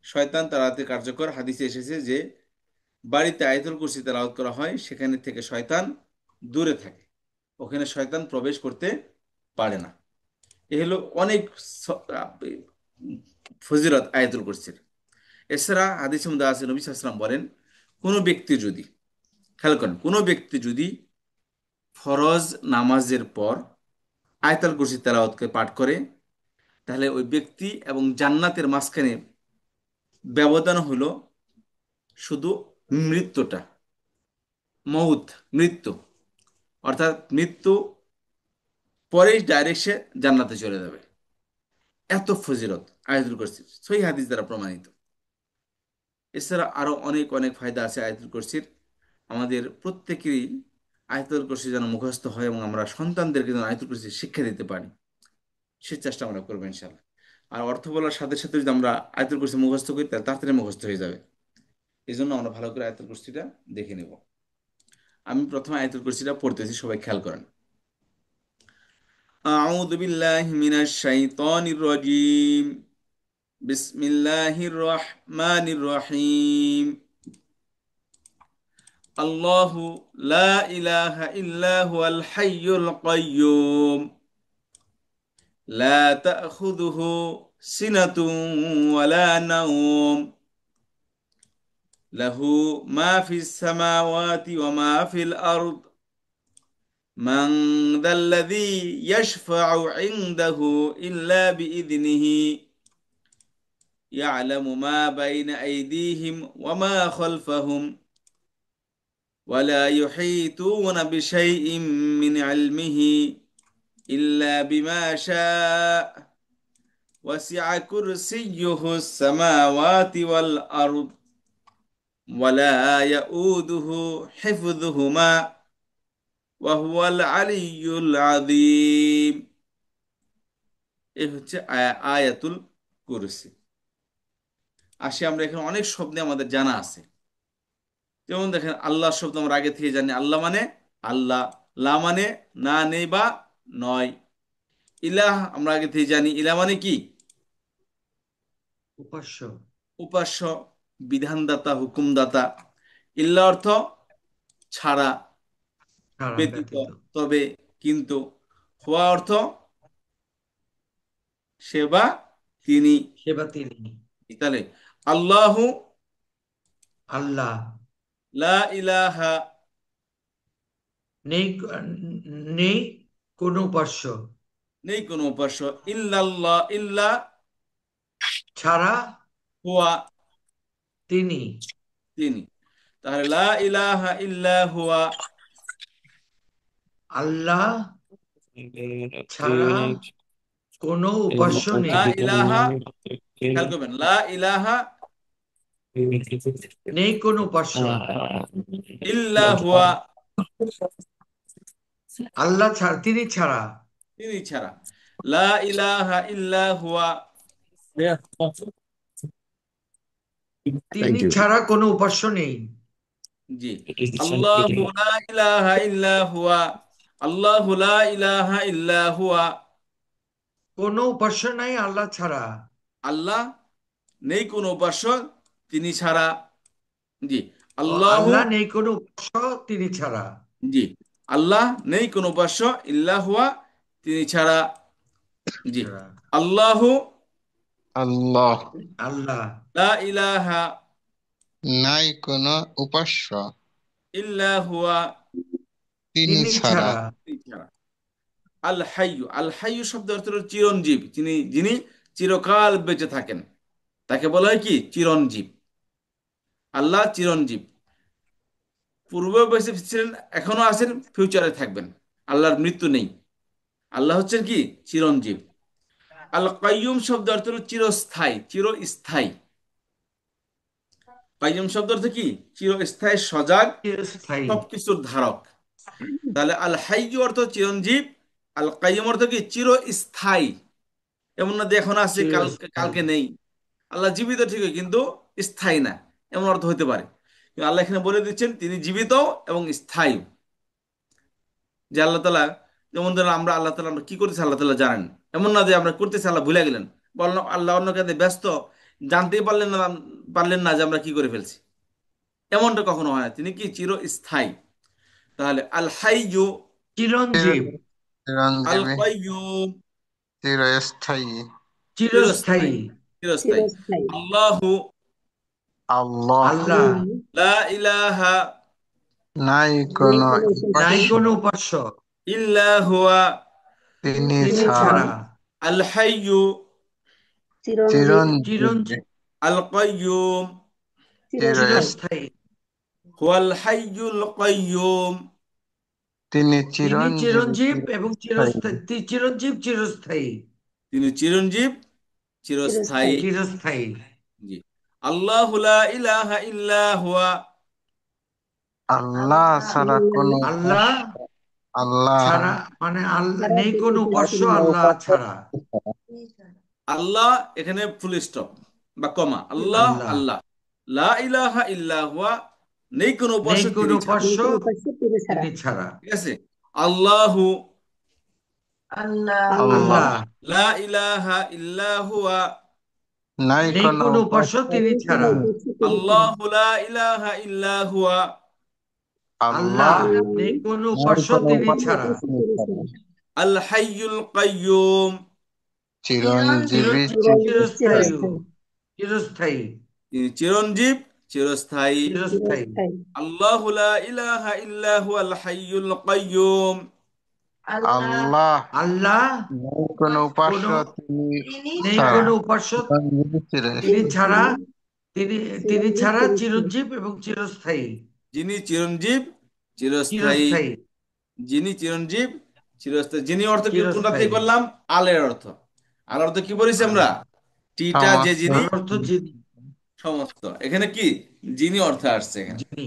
শয়তান তাড়াতে কার্যকর, হাদিসে এসেছে যে বাড়িতে আয়াতুল কুরসি তেলাওয়াত করা হয় সেখানে থেকে শয়তান দূরে থাকে, ওখানে শয়তান প্রবেশ করতে পারে না। এ হলো অনেক স- আহ, ফজিলত আয়াতুল কুরসির। এছাড়া হাদিসের মধ্যে আছে নবী সাল্লাল্লাহু আলাইহি ওয়াসাল্লাম বলেন, কোনো ব্যক্তি যদি, খেয়াল করেন, কোনো ব্যক্তি যদি ফরজ নামাজের পর আয়াতুল কুরসি তেলাওয়াতকে পাঠ করে, তাহলে ওই ব্যক্তি এবং জান্নাতের মাঝখানে ব্যবধান হলো শুধু মৃত্যুটা, মৌত, মৃত্যু। অর্থাৎ মৃত্যু পরেই ডাইরেক্ট সে জান্নাতে চলে যাবে। এত ফজিলত আয়াতুল কুরসির, সহিহ হাদিস দ্বারা প্রমাণিত। এছাড়া আরো অনেক অনেক ফায়দা আছে আয়াতুল কুরসির। আমাদের প্রত্যেকেরই আয়াতুল কুরসি যেন মুখস্থ হয় এবং আমরা সন্তানদেরকে যেন আয়াতুল কুরসি শিক্ষা দিতে পারি, সে চেষ্টা আমরা করবো ইনশাল্লাহ। আর অর্থ বলার সাথে সাথে যদি আমরা আয়াতুল কুরসি মুখস্থ করি তাহলে তাড়াতাড়ি মুখস্থ হয়ে যাবে। এই জন্য আমরা ভালো করে আয়াতুল কুরসিটা দেখে নেব। আমি প্রথমে আয়াতুল কুরসিটা পড়তেছি, সবাই খেয়াল করেন। আউযু বিল্লাহি মিনাশ শাইতানির রাজীম। বিসমিল্লাহির রহমানির রহিম। আল্লাহু লা ইলাহা ইল্লা হুয়াল হাইয়ুল কাইয়্যুম লা তাখুযুহু সিনাতুন ওয়ালা নাওম লাহু মা ফিস সামাওয়াতি ওয়া মা ফিল আরদ মান যাল্লাযী ইয়াশফা'ু ইনদাহু ইল্লা বিইযনিহি ইয়া'লামু মা বাইনা আইদিহিম ওয়া মা খালফাহুম ولا يحيطون بشيء من علمه إلا بما شاء وسع كرسيه السماوات والأرض ولا يؤوده حفظهما وهو العلي العظيم। এই হচ্ছে আয়াতুল কুরসি। আসি আমরা এখানে অনেক শব্দ আমাদের জানা আছে। যেমন দেখেন, আল্লাহ শব্দ আমরা আগে থেকে জানি, আল্লাহ মানে আল্লাহ, লা মানে না, নেই বা নয়। ইলাহ আমরা আগে থেকে জানি, ইলাহ মানে কি? উপাস্য। উপাস্য, বিধানদাতা, হুকুমদাতা। ইল্লা অর্থ ছাড়া, ছাড়া, ব্যতীত, ব্যতীত। তবে, কিন্তু। হুয়া অর্থ সে বা তিনি। সেবা তিনি। তাহলে আল্লাহু আল্লাহ, লা ইলাহা নেই নেই কোনো উপাস্য নেই কোনো উপাস্য, ইল্লাল্লাহ ইল্লা ছাড়া হুয়া তিনি। তিনি। তাহলে লা ইলাহা ইল্লা হুয়া, আল্লাহ ছাড়া কোনো উপাস্য লা নেই। ইলাহা, খেয়াল করবেন, লা ইলাহা নেই কোনো উপাস্য ইল্লা হুয়া, আল্লাহ ছাড়া, তিনি ছাড়া। তিনি ছাড়া। লা ইলাহা ইল্লা হুয়া, তিনি ছাড়া কোনো উপাস্য নেই। জি। আল্লাহু লা ইলাহা ইল্লা হুয়া, আল্লাহু লা ইলাহা ইল্লা হুয়া, কোনো উপাস্য নাই আল্লাহ ছাড়া। আল্লাহ নেই কোনো উপাস্য তিনি ছাড়া। জি। ও আল্লাহু, আল্লাহ নেই কোনো উপাস্য তিনি ছাড়া। জি, আল্লাহ নেই কোনো উপাস্য ইল্লা হুয়া, তিনি ছাড়া। জি। ছাড়া। আল্লাহু আল্লাহ আল্লাহ লা ইলাহা নাই কোনো উপাস্য ইল্লা হুয়া, তিনি তিনি ছাড়া। ছাড়া। তিনি ছাড়া। আল হাইয়ু, আল হাইয়ু শব্দ অর্থ হলো চিরঞ্জীব, যিনি যিনি চিরকাল বেঁচে থাকেন, তাকে বলা হয় কি? চিরঞ্জীব। আল্লাহ চিরঞ্জীব, পূর্বে বেঁচে ছিলেন, এখনো আছেন, ফিউচারে থাকবেন। আল্লাহর মৃত্যু নেই। আল্লাহ হচ্ছেন কি? চিরঞ্জীব। আল কাইয়ুম শব্দ অর্থ হলো চিরস্থায়ী, চিরস্থায়ী। কাইয়ুম শব্দ অর্থ কি? চিরস্থায়ী, সজাগ, চিরস্থায়ী। সবকিছুর ধারক। তাহলে আল হাইয়ু অর্থ চিরঞ্জীব, আল কাইয়ুম অর্থ কি? চিরস্থায়ী। এমন না যে এখন আছে, চিরস্থায়ী। কালকে নেই। আল্লাহ জীবিত ঠিকই, কিন্তু স্থায়ী না, এমন অর্থ হতে পারে। কিন্তু আল্লাহ এখানে বলে দিচ্ছেন তিনি জীবিত এবং স্থায়ী। যে আল্লাহ তালা, যেমন ধরেন আমরা আল্লাহ তালা আমরা কি করতেছি আল্লাহ তালা জানেন। এমন না যে আমরা করতেছি আল্লাহ ভুলে গেলেন, বললাম আল্লাহ অন্য কাজে ব্যস্ত, জানতেই পারলেন না যে আমরা কি করে ফেলছি। এমনটা কখনো হয় না, তিনি কি? চিরস্থায়ী। তাহলে আল হাইয়ু, চিরঞ্জীব। চির- আল চিরঞ্জীবী, কাইয়্যুম, চিরস্থায়ী। চিরস্থায়ী। চিরস্থায়ী, চিরস্থায়ী। আল্লাহু আল্লাহ আল্লাহ লা ইলাহা নাই কোনো নাই উপাস্য কোনো উপাস্য ইল্লা হুয়া, তিনি তিনি ছাড়া। ছাড়া। আল হাইয়ু চিরঞ্জীবী, চিরঞ্জীব, আল কাইয়্যুম চিরস্থায়ী। চিরস্থায়ী। হুয়াল হাইয়ুল কাইয়্যুম, তিনি তিনি চিরঞ্জীবী, চিরঞ্জীব এবং চিরস্থায়ী। চিরস্থায়ী। চিরঞ্জীব, চিরস্থায়ী। তিনি চিরঞ্জীব, চিরস্থায়ী। চিরস্থায়ী। জি। আল্লাহু লা ইলাহা ইল্লা হুয়া, আল্লাহ ছাড়া কোনো আল্লাহ উপাস্য, আল্লাহ ছাড়া মানে আল্লাহ নেই কোনো উপাস্য আল্লাহ ছাড়া। আল্লাহ এখানে ফুল স্টপ বা কমা, আল্লাহ আল্লাহ আল্লাহ, লা ইলাহা ইল্লা হুয়া, নেই কোনো নেই উপাস্য কোনো তিনি ছাড়া। উপাস্য তিনি ছাড়া। ঠিক আছে। আল্লাহু, আল্লাহ, আল্লাহ, লা ইলাহা ইল্লা হুয়া, নাই নেই কোনো কোনো উপাস্য উপাস্য তিনি ছাড়া। আল্লাহু লা ইলাহা ইল্লা হুয়া, আল্লাহ, আল্লাহ, নেই কোনো নাই উপাস্য কোনো তিনি উপাস্য ছাড়া। তিনি ছাড়া। আল হাইয়ুল কাইয়্যুম, চিরঞ্জীবী চিরঞ্জীব, চিরস্থায়ী, চিরস্থায়ী, তিনি চিরঞ্জীব, চিরস্থায়ী। চিরস্থায়ী। আল্লাহু লা ইলাহা ইল্লা হুয়াল হাইয়ুল কাইয়্যুম, আল্লাহ, আল্লাহ, নাই কোনো উপাস্য কোনো তিনি নেই ছাড়া। কোনো উপাস্য চিরঞ্জীবী তিনি চিরস্থায়ী। ছাড়া, তিনি তিনি ছাড়া চিরঞ্জীব এবং চিরস্থায়ী, যিনি চিরঞ্জীব, চিরস্থায়ী। চিরস্থায়ী, যিনি চিরঞ্জীব, চিরস্থায়ী। যিনি অর্থ কি কোনটা থেকে চিরস্থায়ী। করলাম? আলের অর্থ। আল অর্থ কি বলেছি আমরা? টিটা যে সমস্ত যিনি, আল অর্থ যিনি, সমস্ত। এখানে কি যিনি অর্থ আসছে এখানে। যিনি।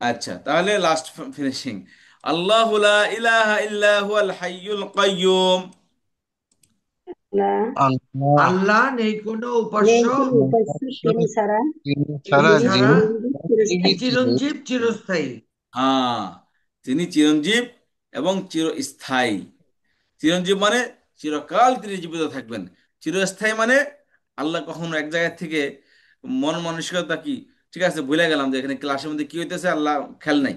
আচ্ছা, তাহলে লাস্ট ফিনিশিং। আল্লাহু লা ইলাহা ইল্লা হুয়াল হাইয়ুল কাইয়্যুম, আল্লাহ, আল্লাহ, নেই কোনো উপাস্য নাই উপাস্য তিনি তিনি ছাড়া, ছাড়া, যিনি তিনি চিরঞ্জীবী চিরঞ্জীব, চিরস্থায়ী। হ্যাঁ, তিনি চিরঞ্জীব এবং চিরস্থায়ী। চিরঞ্জীব মানে চিরকাল তিনি জীবিত থাকবেন। চিরস্থায়ী মানে আল্লাহ কখনো এক জায়গা থেকে মন মানসিকতা কি, ঠিক আছে ভুলে গেলাম যে এখানে ক্লাসের মধ্যে কি হইতেছে, আল্লাহ খেয়াল নাই,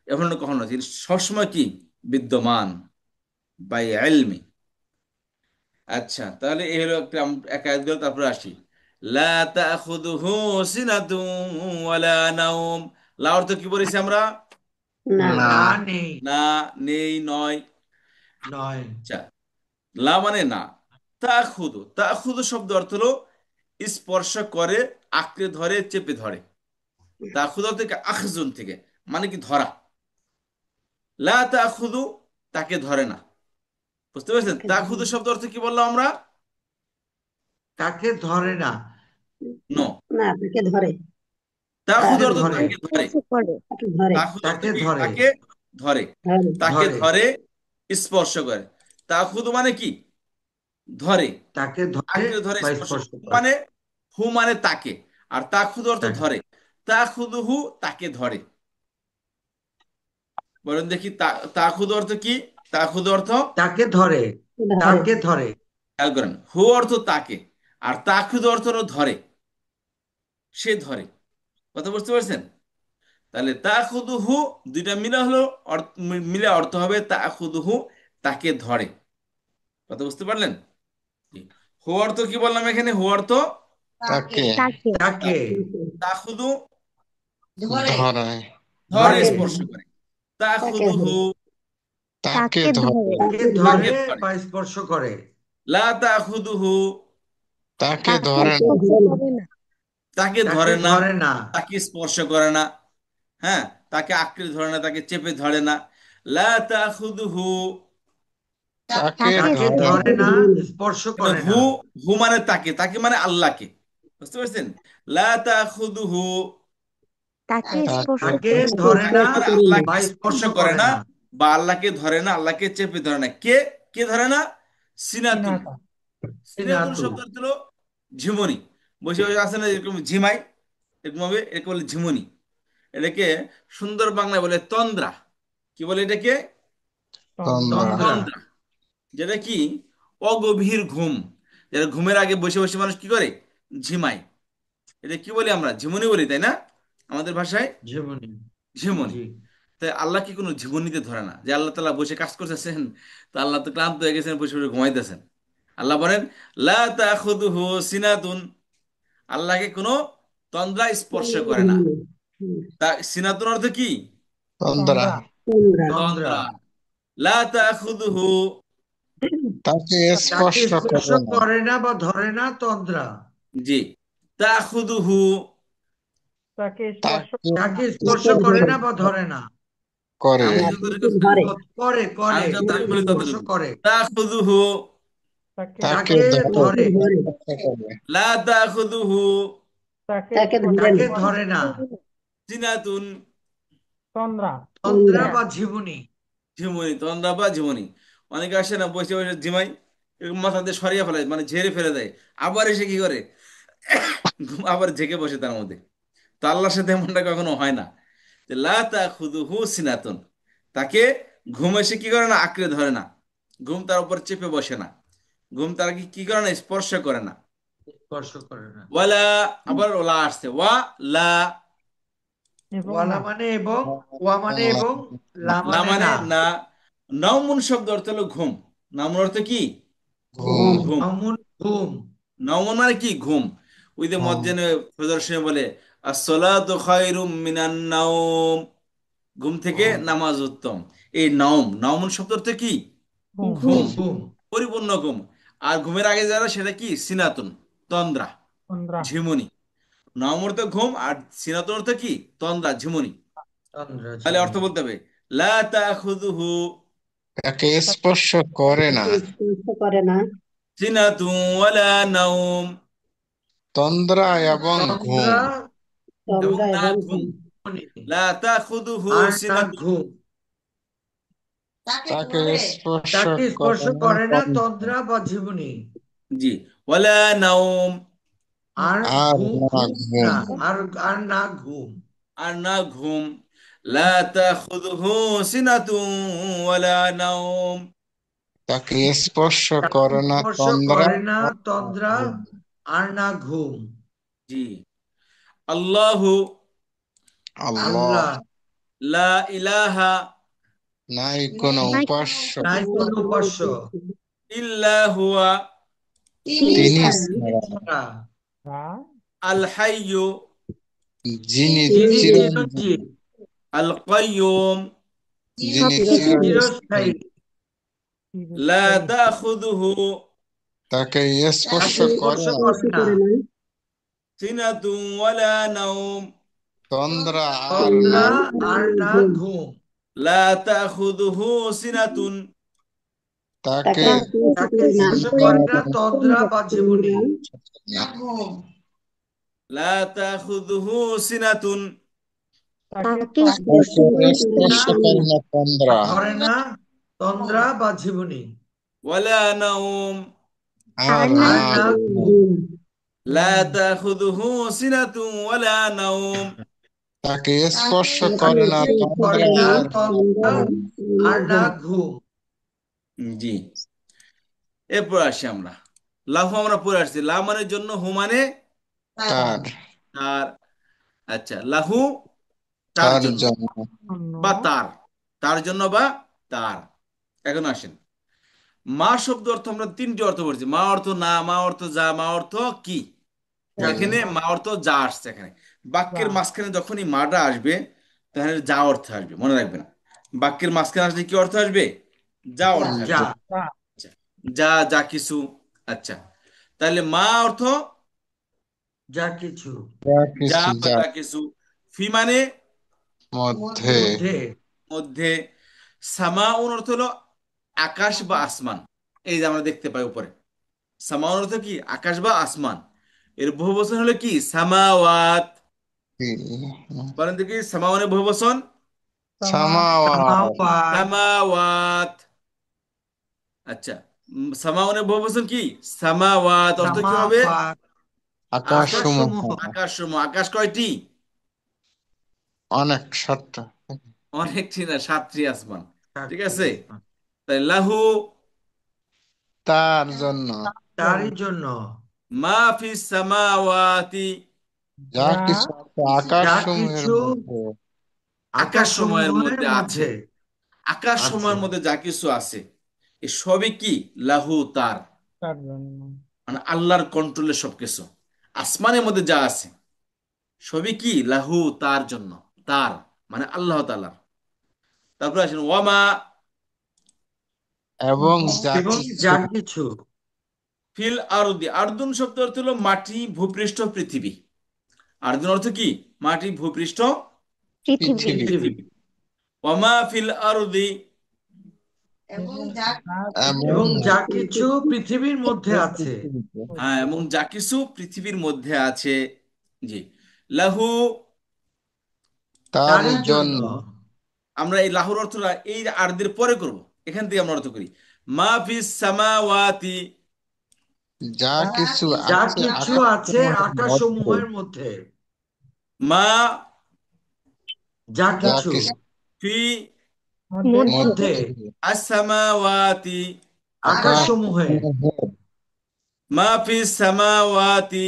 এখন কখনো না। তিনি সবসময় কি বিদ্যমান, বাই ইলমি। আচ্ছা, তাহলে এই হলো একটা এক আয়াত গেল, তারপরে আসি। লা তাখুযুহু সিনাতুন ওয়ালা নাওম। লা অর্থ কি বলেছি আমরা? না, না, নেই, না, নেই, নয়। নয়। আচ্ছা, লা মানে না। তাখুদু, তাখুদু শব্দ অর্থ হলো স্পর্শ করে, আঁকড়ে ধরে, চেপে ধরে। তাখুদু অর্থ থেকে আখজুন থেকে, মানে কি ধরা। লা তাখুদু, তাকে ধরে না। বুঝতে পেরেছেন? তাখুদু শব্দ অর্থ কি বললাম আমরা? তাকে ধরে না, নো। তাখুদু তাকে অর্থ ধরে, তাকে ধরে। তাখুদ অর্থ তাকে কি? ধরে, তাকে ধরে। তাকে ধরে, ধরে, স্পর্শ করে। তাখুদু মানে কি? ধরে, তাকে ধরে আঁকড়ে ধরে, বা স্পর্শ স্পর্শ করে। হু করে। মানে, হু মানে তাকে, আর তাখুদু অর্থ তাকে ধরে। তাখুদুহু, তাকে ধরে। বলেন দেখি, তাখুদু অর্থ কি? তাখুদু অর্থ, তাকে ধরে, তাকে ধরে, খেয়াল করেন, হু অর্থ তাকে, আর তাখুদু অর্থ হলো ধরে, সে ধরে। কথা বুঝতে পারছেন? তাহলে তাখুদুহু, দুইটা মিলে হলো মিলে অর্থ হবে তাখুদুহু, তাকে ধরে। কথা বুঝতে পারলেন? জি। হু অর্থ কি বললাম এখানে? হু অর্থ তাকে তাকে তাখুদু, ধরে, ধরে, ধরে, স্পর্শ করে। তাখুদুহু, তাকে ধরে, তাকে তাকে ধরে ধরে। বা স্পর্শ করে। লা তাখুদুহু, তাকে ধরে না, তাকে তাকে ধরে না, ধরে না, তাকে স্পর্শ করে না। হ্যাঁ, তাকে আঁকড়ে ধরে না, তাকে চেপে ধরে না। লা তাখুদুহু, তাকে তাকে ধরে না, ধরে না, স্পর্শ কিন্তু করে হু, না। হু মানে তাকে, তাকে মানে আল্লাহকে। বুঝতে পারছেন? লা তাখুদুহু, তাকে তাকে ধরে ধরে না মানে বা আল্লাহকে স্পর্শ স্পর্শ করে করে না, না। বা আল্লাহকে ধরে না, আল্লাহকে চেপে ধরে না। কে, কে ধরে না? সিনাতুন। সিনাতুন সিনাতু, শব্দ অর্থ হলো ঝিমুনি। বসে বসে আছে না এরকম ঝিমাই, এরকম ভাবে, এরকম বলে ঝিমুনি। এটাকে সুন্দর বাংলায় বলে তন্দ্রা। কি বলে এটাকে? তন্দ্রা, তন্দ্রা, তন্দ্রা। যেটা কি অগভীর ঘুম, যেটা ঘুমের আগে বসে বসে মানুষ কি করে? ঝিমায়। এটা কি বলি আমরা? ঝিমুনি বলি, তাই না আমাদের ভাষায়? যেমনি, ঝিমুনি। জি। তাই আল্লাহ কি কোনো ঝিমুনিতে ধরে না, যে আল্লাহ তালা বসে কাজ করতেছেন, তো আল্লাহ তো ক্লান্ত হয়ে গেছেন, বসে বসে ঘুমাইতেছেন। আল্লাহ বলেন লা তাখুদুহু সিনাতুন, আল্লাহকে কোনো তন্দ্রা স্পর্শ করে না। তা সিনাতুন অর্থ কি? তন্দ্রা, তন্দ্রা, তন্দ্রা। লা তাখুদুহু, তাকে তাকে স্পর্শ স্পর্শ করে না, করে না বা ধরে না, তন্দ্রা। জি, তাখুদুহু, তাকে তাকে স্পর্শ করে না বা ধরে না। করে, আমি যতটুকু, করে, করে, আমি যতটুকু তাকে বলি স্পর্শ ততটুকু। করে, তাখুদুহু, তাকে তাকে ধরে, ধরে, স্পর্শ করে, লা তাখুদুহু তাকে ধরে না, সিনাতুন, তন্দ্রা বা ঝিমুনি। ঝিমুনি, তন্দ্রা বা ঝিমুনি। অনেকে আসে না, বসে বসে ঝিমাই, এরকম মাথা দিয়ে সরিয়ে ফেলে, মানে ঝেড়ে ফেলে দেয়। আবার এসে কি করে? আবার ঝেঁকে বসে তার মধ্যে। তো আল্লাহর সাথে এমনটা কখনো হয় না যে লা তাখুযুহু সিনাতুন, তাকে ঘুম এসে কি করে না, আঁকড়ে ধরে না, ঘুম তার উপর চেপে বসে না, ঘুম তার কি কি করে না, স্পর্শ করে না। স্পর্শ করে না। ওয়ালা, আবার ওলা আসছে, ওয়া লা, ওয়ালা মানে এবং, ওয়া মানে এবং, লা লা মানে মানে না। না। নাউমুন শব্দ অর্থ হলো ঘুম। নাউমুন অর্থ কি? ঘুম। ঘুম। আমুন ঘুম। নাউমুন মানে কি? ঘুম। ওই যে ঘুম। মজ্জেনে ফজর বলে আসসালাতু খায়রুম মিনান নাওম, ঘুম থেকে ঘুম। নামাজ উত্তম। এই নাওম, নাউমুন শব্দ অর্থ কি? ঘুম, ঘুম। পরিপূর্ণ ঘুম। আর ঘুমের আগে যারা, সেটা কি? সিনাতুন, তন্দ্রা, ঝিমুনি। নাওম অর্থ ঘুম, আর সিনাতুন অর্থ কি? তন্দ্রা, ঝিমুনি। তন্দ্রা তাহলে অর্থ জীবনী। বলতে হবে লা তাখুযুহু তাকে স্পর্শ করে না, তাকে স্পর্শ করে না, সিনাতুন ওয়ালা নাওম, তন্দ্রা এবং ঘুম। তন্দ্রা এবং তন্দ্রা না এবং ঘুম। ঘুম। জীবনী। লা তাখুযুহু আর না সিনাতুন, ঘুম। তাকে স্পর্শ তাকে স্পর্শ করে না করে না তন্দ্রা, তন্দ্রা বা জীবনী। জি, ওয়ালা নাওম, আর আর ঘুম, না ঘুম ঘুম। না, আর আর না ঘুম। আর না ঘুম। লা তাখুযুহু সিনাতুন ওয়ালা নাওম। তাকে স্পর্শ তাকে করে না স্পর্শ তন্দ্রা, করে না আর না তন্দ্রা, ঘুম। আর না ঘুম। জি। আল্লাহু, আল্লাহ, আল্লাহ, লা ইলাহা নাই কোনো উপাস্য, নাই কোনো উপাস্য, ইল্লা হুয়া তিনি তিনি ছাড়া, ছাড়া, ছাড়া, আল হাইয়্যু যিনি যিনি তিনি চিরঞ্জীব, চিরঞ্জীব, আল কাইয়্যুম, যিনি চিরস্থায়ী, চিরস্থায়ী, চিরস্থায়ী। লা তাখুযুহু তাকে স্পর্শ তাকে করে স্পর্শ না করে স্পর্শ না করে না, সিনাতুন ওয়ালা নাওম, তন্দ্রা আর না তন্দ্রা, তন্দ্রা আর আর না ঘুম। ঘুম। লা তাখুযুহু সিনাতুন, তাকে তাকে স্পর্শ তাকে করে না স্পর্শ করে না তন্দ্রা তন্দ্রা বা জীবনী। লা তাখুযুহু সিনাতুন তাকে স্পর্শ তাকে করে স্পর্শ করে না তন্দ্রা, ধরে না তন্দ্রা বা জীবনী। ওয়ালা নাওম, আর আর না আর না না ঘুম। ঘুম। লা তাখুযুহু সিনাতুন ওয়ালা নাওম। তাকে স্পর্শ তাকে করে তাকে না স্পর্শ করে তন্দ্রা, করে না না আর না তন্দ্রা, তন্দ্রা ঘুম। আর আর না না ঘুম। ঘুম। জি। এরপর আসি আমরা, লাহু আমরা পড়ে আসছি। লা মানের জন্য, হু মানে তার, তার। আচ্ছা, লাহু তার তার জন্য, জন্য, বা তার, তার জন্য বা তার। এখন আসেন, মা শব্দ অর্থ আমরা তিনটি অর্থ করছি। মা অর্থ না, মা অর্থ যা, মা অর্থ কি। এখানে মা অর্থ যা আসছে। এখানে বাক্যের মাঝখানে যখনই মাটা আসবে, তাহলে যা অর্থ আসবে, মনে রাখবেন। বাক্যের মাঝখানে আসলে কি অর্থ আসবে? যা অর্থ যা, আসবে। আচ্ছা, যা, যা কিছু। আচ্ছা, তাহলে মা অর্থ যা কিছু। যা যা কিছু, বা যা যা কিছু। ফি মানে মধ্যে, মধ্যে। মধ্যে। সামাউন অর্থ হলো আকাশ বা আসমান। এই যে আমরা দেখতে পাই উপরে, সামাউন অর্থ কি? আকাশ বা আসমান। এর বহুবচন হলো কি? সামাওয়াত। বলেন দেখি, সামাউনের বহুবচন? সামাওয়াত, সামাওয়াত। সামাওয়াত। আচ্ছা, সামাউনের বহুবচন কি? সামাওয়াত। অর্থ কি হবে? সামাওয়াত। আকাশসমূহ, আকাশসমূহ। আকাশ সমূহ। আকাশ কয়টি? অনেক সত্য, অনেকটি না, সাতটি আসমান। ঠিক চারটি আছে। আসমান। তাই লাহু তার জন্য, তারই জন্য মা ফিস সামাওয়াতি, যা কিছু আছে যা আকাশসমূহের কিছু মধ্যে, আকাশ সময়ের আকাশসমূহের মধ্যে আছে। মধ্যে আকাশ আছে। সময়ের মধ্যে যা কিছু আছে, এ সবই কি? লাহু, তার। মানে আল্লাহর কন্ট্রোলে সবকিছু। আসমানের মধ্যে যা আছে, সবই কি? লাহু, তার জন্য। তার মানে আল্লাহ তাআলার। তারপরে আসেন ওয়ামা এবং যা এবং কিছু যা কিছু ফিল আরদি। আরদুন শব্দ অর্থ হলো মাটি, ভূপৃষ্ঠ, পৃথিবী। আরদুন অর্থ কি? মাটি, ভূপৃষ্ঠ, পৃথিবী। পৃথিবী, পৃথিবী। ওয়ামা ফিল আরদি, এবং এবং যা যা কিছু কিছু পৃথিবীর মধ্যে আছে। পৃথিবীতে, হ্যাঁ, এবং যা কিছু পৃথিবীর মধ্যে আছে। জি। লাহু, তারই তারই জন্য। জন্য, আমরা এই লাহুর অর্থটা এই আরদের পরে করব। এখান থেকে আমরা অর্থ করি। মা ফিস সামাওয়াতি, যা কিছু যা আছে কিছু আছে আকাশসমূহের মধ্যে, আকাশসমূহের মধ্যে। মা যা যা কিছু কিছু ফি মধ্যে মধ্যে আসসামাওয়াতি আকাশ আকাশসমূহে মা ফি সামাওয়াতি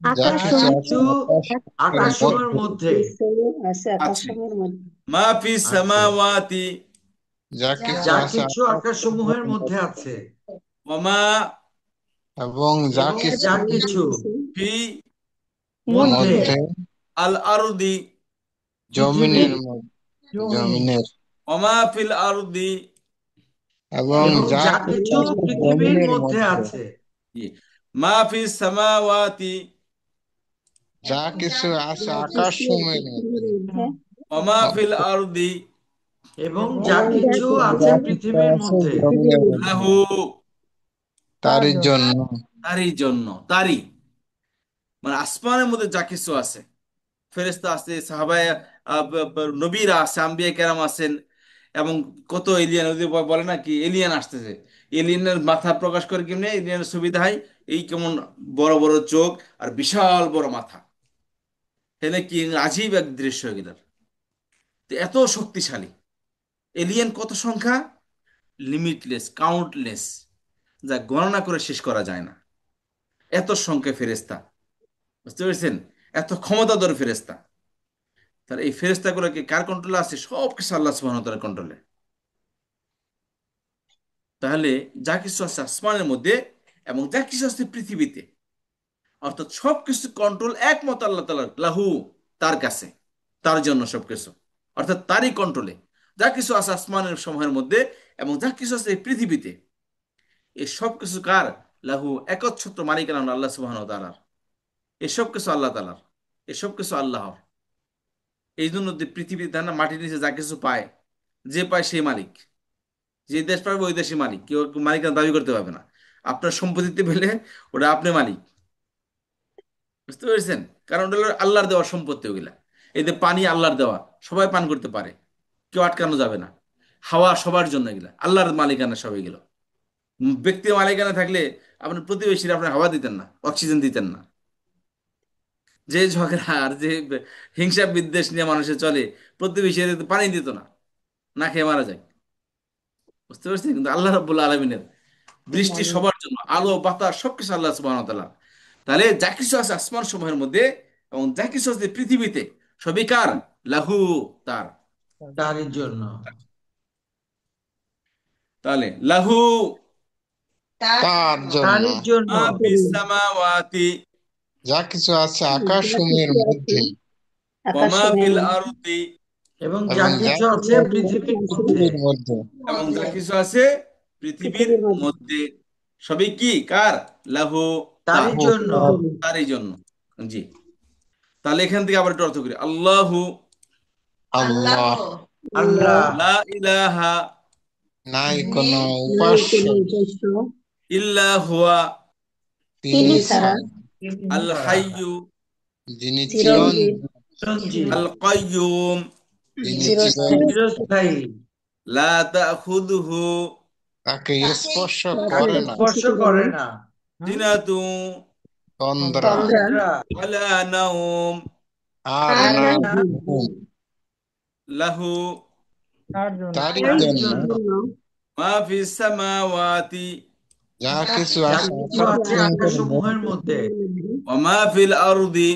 যা আকাশ কিছু আছে কিছু আকাশের আকাশসমূহের মধ্যে মধ্যে আছে আছে আকাশের মধ্যে মা ফি আছে সামাওয়াতি যা কিছু যা আছে কিছু আকাশসমূহের মধ্যে আছে ওয়া মা এবং যা এবং কিছু যা কিছু ফি মধ্যে মধ্যে আল আরদি জমিনের পৃথিবীর জমিনের ওয়া মা ফিল আরদি এবং এবং যা যা কিছু কিছু আছে পৃথিবীর জমিনের মধ্যে মধ্যে আছে মা ফি সামাওয়াতি যা কিছু আছে যা কিছু আকাশসমূহের মধ্যে পৃথিবীর মধ্যে ওয়া মা ফিল আরদি এবং যা এবং যা কিছু এবং কিছু আছে যা কিছু পৃথিবীর আছে মধ্যে পৃথিবীর জমিনের মধ্যে মধ্যে লাহু তারই জন্য তারই মানে আসমানের মধ্যে যা কিছু আছে ফেরেশতা আছে সাহাবায়ে নবীরা আছে আম্বিয়া কেরাম আছেন এবং কত এলিয়ান ওদের বলে না কি এলিয়ান আসতেছে এলিয়ানের মাথা প্রকাশ করে কেমনে এলিয়ানের সুবিধা হয় এই কেমন বড় বড় চোখ আর বিশাল বড় মাথা এখানে কি আজীব এক দৃশ্য এগুলার তো এত শক্তিশালী এলিয়ান কত সংখ্যা লিমিটলেস কাউন্টলেস যা গণনা করে শেষ করা যায় না এত সংখ্যায় ফেরেশতা বুঝতে পেরেছেন এত ক্ষমতাধর ফেরেশতা তাহলে এই ফেরেশতাগুলোকে কার কন্ট্রোলে আছে সব কিছু আল্লাহ সুবহানাহু ওয়া তাআলার কন্ট্রোলে তাহলে যা কিছু আছে আসমানের মধ্যে এবং যা কিছু আছে পৃথিবীতে অর্থাৎ সবকিছু কন্ট্রোল একমত আল্লাহ তাআলার লাহু তার কাছে তার জন্য সবকিছু অর্থাৎ তারই কন্ট্রোলে যা কিছু আছে আসমানের সমূহের মধ্যে এবং যা কিছু আছে এই পৃথিবীতে এই সব কিছু কার লাহু একচ্ছত্র মালিকানা হলো আল্লাহ সুবহানাহু ওয়া তাআলার এই সব কিছু আল্লাহ তাআলার এই সব কিছু আল্লাহর এই জন্য যে পৃথিবীতে না মাটির নিচে যা কিছু পায় যে পায় সেই মালিক যে দেশ পাবে ওই দেশই মালিক কেউ মালিকানা দাবি করতে পারবে না আপনার সম্পত্তিতে পেলে ওটা আপনি মালিক বুঝতে পেরেছেন কারণ ওটা হলো আল্লাহর দেওয়া সম্পত্তি ওগুলা এই যে পানি আল্লাহর দেওয়া সবাই পান করতে পারে কেউ আটকানো যাবে না হাওয়া সবার জন্য এগুলা আল্লাহর মালিকানা সব এগুলো ব্যক্তির মালিকানা থাকলে আপনার প্রতিবেশীরা আপনার হাওয়া দিতেন না অক্সিজেন দিতেন না যে ঝগড়া আর যে হিংসা বিদ্বেষ নিয়ে মানুষের চলে প্রতিবেশী পানি দিত না না খেয়ে মারা যায় বুঝতে পারছেন কিন্তু আল্লাহ রাব্বুল আলামিনের বৃষ্টি সবার জন্য আলো বাতাস সবকিছু আল্লাহ সুবহানাহু ওয়া তাআলা তাহলে যা কিছু আছে আসমান সমূহের মধ্যে এবং যা কিছু আছে পৃথিবীতে সবই কার লাহু তার তারই জন্য তাহলে লাহু তার জন্য তারই জন্য মা ফিস সামাওয়াতি যা কিছু আছে যা আকাশসমূহের কিছু আছে মধ্যে ওয়া মা আকাশের ফিল মধ্যে আরদি এবং যা এবং যা কিছু কিছু আছে এবং আছে যা কিছু পৃথিবীর আছে মধ্যে পৃথিবীর মধ্যে এবং যা কিছু আছে পৃথিবীর পৃথিবীর মধ্যে মধ্যে সবই কি কার লাহু তার তারই লাহু জন্য তার তার জন্য তারই জন্য জি তাহলে এখান থেকে আবার একটু অর্থ করি আল্লাহু আল্লাহ আল্লাহ লা ইলাহা নাই কোনো নাই উপাস্য কোনো উপাস্য ইল্লা হুয়া তিনি তিনি ছাড়া ছাড়া আল ছাড়া হাইয়্যু যিনি চিরঞ্জীব চিরঞ্জীব চিরঞ্জীব আল কাইয়্যুম যিনি চিরস্থায়ী চিরঞ্জীব চিরস্থায়ী লা তাখুযুহু তাকে স্পর্শ তাকে করে তাকে না স্পর্শ স্পর্শ করে করে না না সিনাতু তন্দ্রা তন্দ্রা তন্দ্রা ওয়ালা নাওম আর আর না না না ঘুম ঘুম। লাহু তারই তারই জন্য জন্য জন্য মা ফিস সামাওয়াতি যা কিছু যা আছে কিছু কিছু আছে আছে আকাশসমূহের মধ্যে আকাশসমূহের মধ্যে আকাশের মধ্যে ওয়া মা ফিল আরদি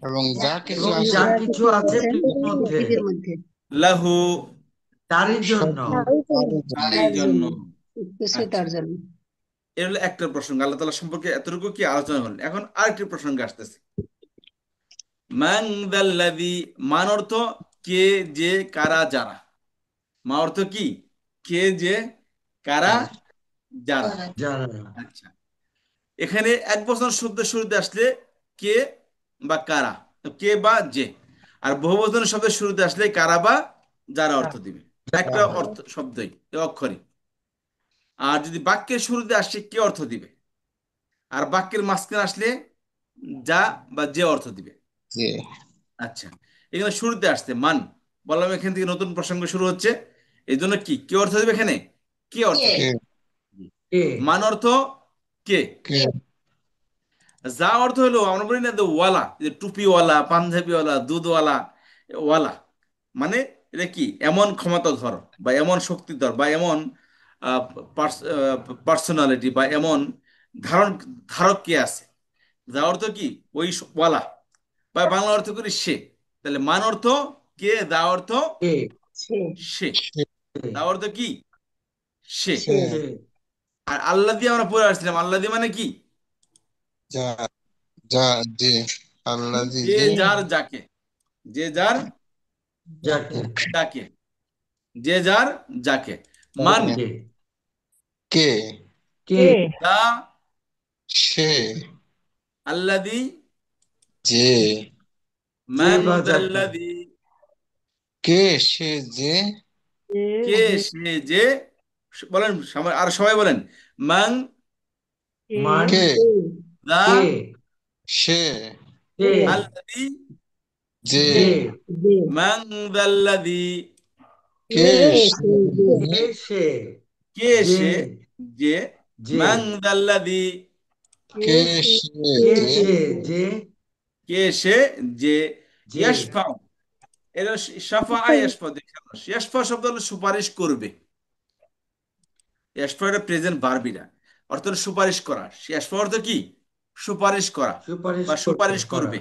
এবং যা কিছু এবং এবং আছে যা যা কিছু কিছু আছে আছে পৃথিবীর মধ্যে পৃথিবীর মধ্যে লাহু তারই জন্য সবই তারই জন্য তারই তার জন্য জন্য কিছুই আচ্ছা তার জন্য এর হলো একটা প্রসঙ্গ আল্লাহ তাআলা সম্পর্কে এতটুকু কি আলোচনা হলেন এখন আরেকটি প্রসঙ্গে আসতেছে মান দাল্লাযী মান অর্থ কে যে কারা যারা মা অর্থ কি কে যে কারা তারা যারা যারা আচ্ছা এখানে এক বচন শব্দ শুরুতে আসলে কে বা কারা কে বা যে আর বহু বচনের শব্দের শুরুতে আসলে কারা বা যারা অর্থ দিবে একটা যারা অর্থ শব্দই এ অক্ষরই আর যদি বাক্যের শুরুতে আসে কে অর্থ দিবে আর বাক্যের মাঝখানে আসলে যা বা যে অর্থ দিবে যে আচ্ছা এখানে শুরুতে আসছে মান বললাম এখান থেকে নতুন প্রসঙ্গ শুরু হচ্ছে এই জন্য কি কে অর্থ দিবে এখানে কে অর্থ দিবে কে কে মান অর্থ কে কে যা অর্থ হলো আমরা বলি না যে ওয়ালা, যে টুপিওয়ালা, পাঞ্জাবিওয়ালা, দুধওয়ালা, ওয়ালা মানে এটা কি এমন ক্ষমতাধর বা এমন শক্তিধর বা এমন পার্সোনালিটি বা এমন ধারণ ধারক কে আছে, যা অর্থ কি ওই ওয়ালা, বা বাংলা অর্থ করি সে। তাহলে মান অর্থ কে, দা অর্থ কে সে সে, কে দা অর্থ কি সে। সে সে আর আল্লাহ দিয়ে আমরা পড়ে আসছিলাম, আল্লাহ দিয়ে মানে কি যা যা যে আল্লাযী যে যে যার যাকে, যে যার যাকে যাকে, যে যার যাকে। মান তাকে কে কে কে দা সে আল্লাদি যে যে মান বা যাকে দাল্লাদি কে সে যে কে সে যে, বলেন আর সবাই বলেন মান মান কে কে দা কে সে কে আল্লাদি যে যে যে মান দাল্লাদি কে কে সে সে যে কে সে কে যে সে যে যে মান দাল্লাদি কে কে সে সে কে যে সে যে কে সে যে যে ইয়াশফাউ, এটা শাফা ইয়াশফা দেখে ইয়াশফা শব্দ হলো সুপারিশ করবে। ইয়াশফা এটা প্রেজেন্ট ভার্বিনা, অর্থ হলো সুপারিশ করা। ইয়াশফা অর্থ কি সুপারিশ করা সুপারিশ বা করবে সুপারিশ করা করবে।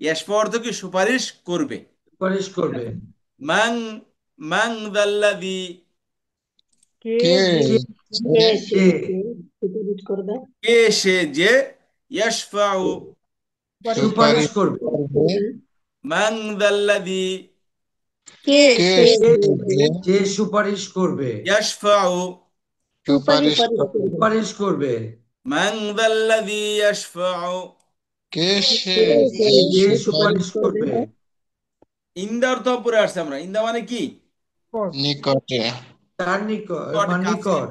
ইয়াশফা অর্থ কি সুপারিশ করবে। সুপারিশ করবে মান মান দাল্লাদি কে যে যে কে সে কে যে সুপারিশ করবে কে সে যে ইয়াশফাউ সুপারিশ সুপারিশ করবে করবে মান দাল্লাদি কে কে সে কে সে যে যে যে সুপারিশ করবে ইয়াশফাউ সুপারিশ সুপারিশ করবে করবে সুপারিশ করবে মান দাল্লাদি ইয়াশফাউ। কে সে কে সে যে যে যে সুপারিশ সুপারিশ সুপারিশ করবে করবে ইন্দা অর্থ পরে আসছে আমরা, ইন্দা মানে কি নিকটে তার নিকট নিকট, মানে কাছে। নিকট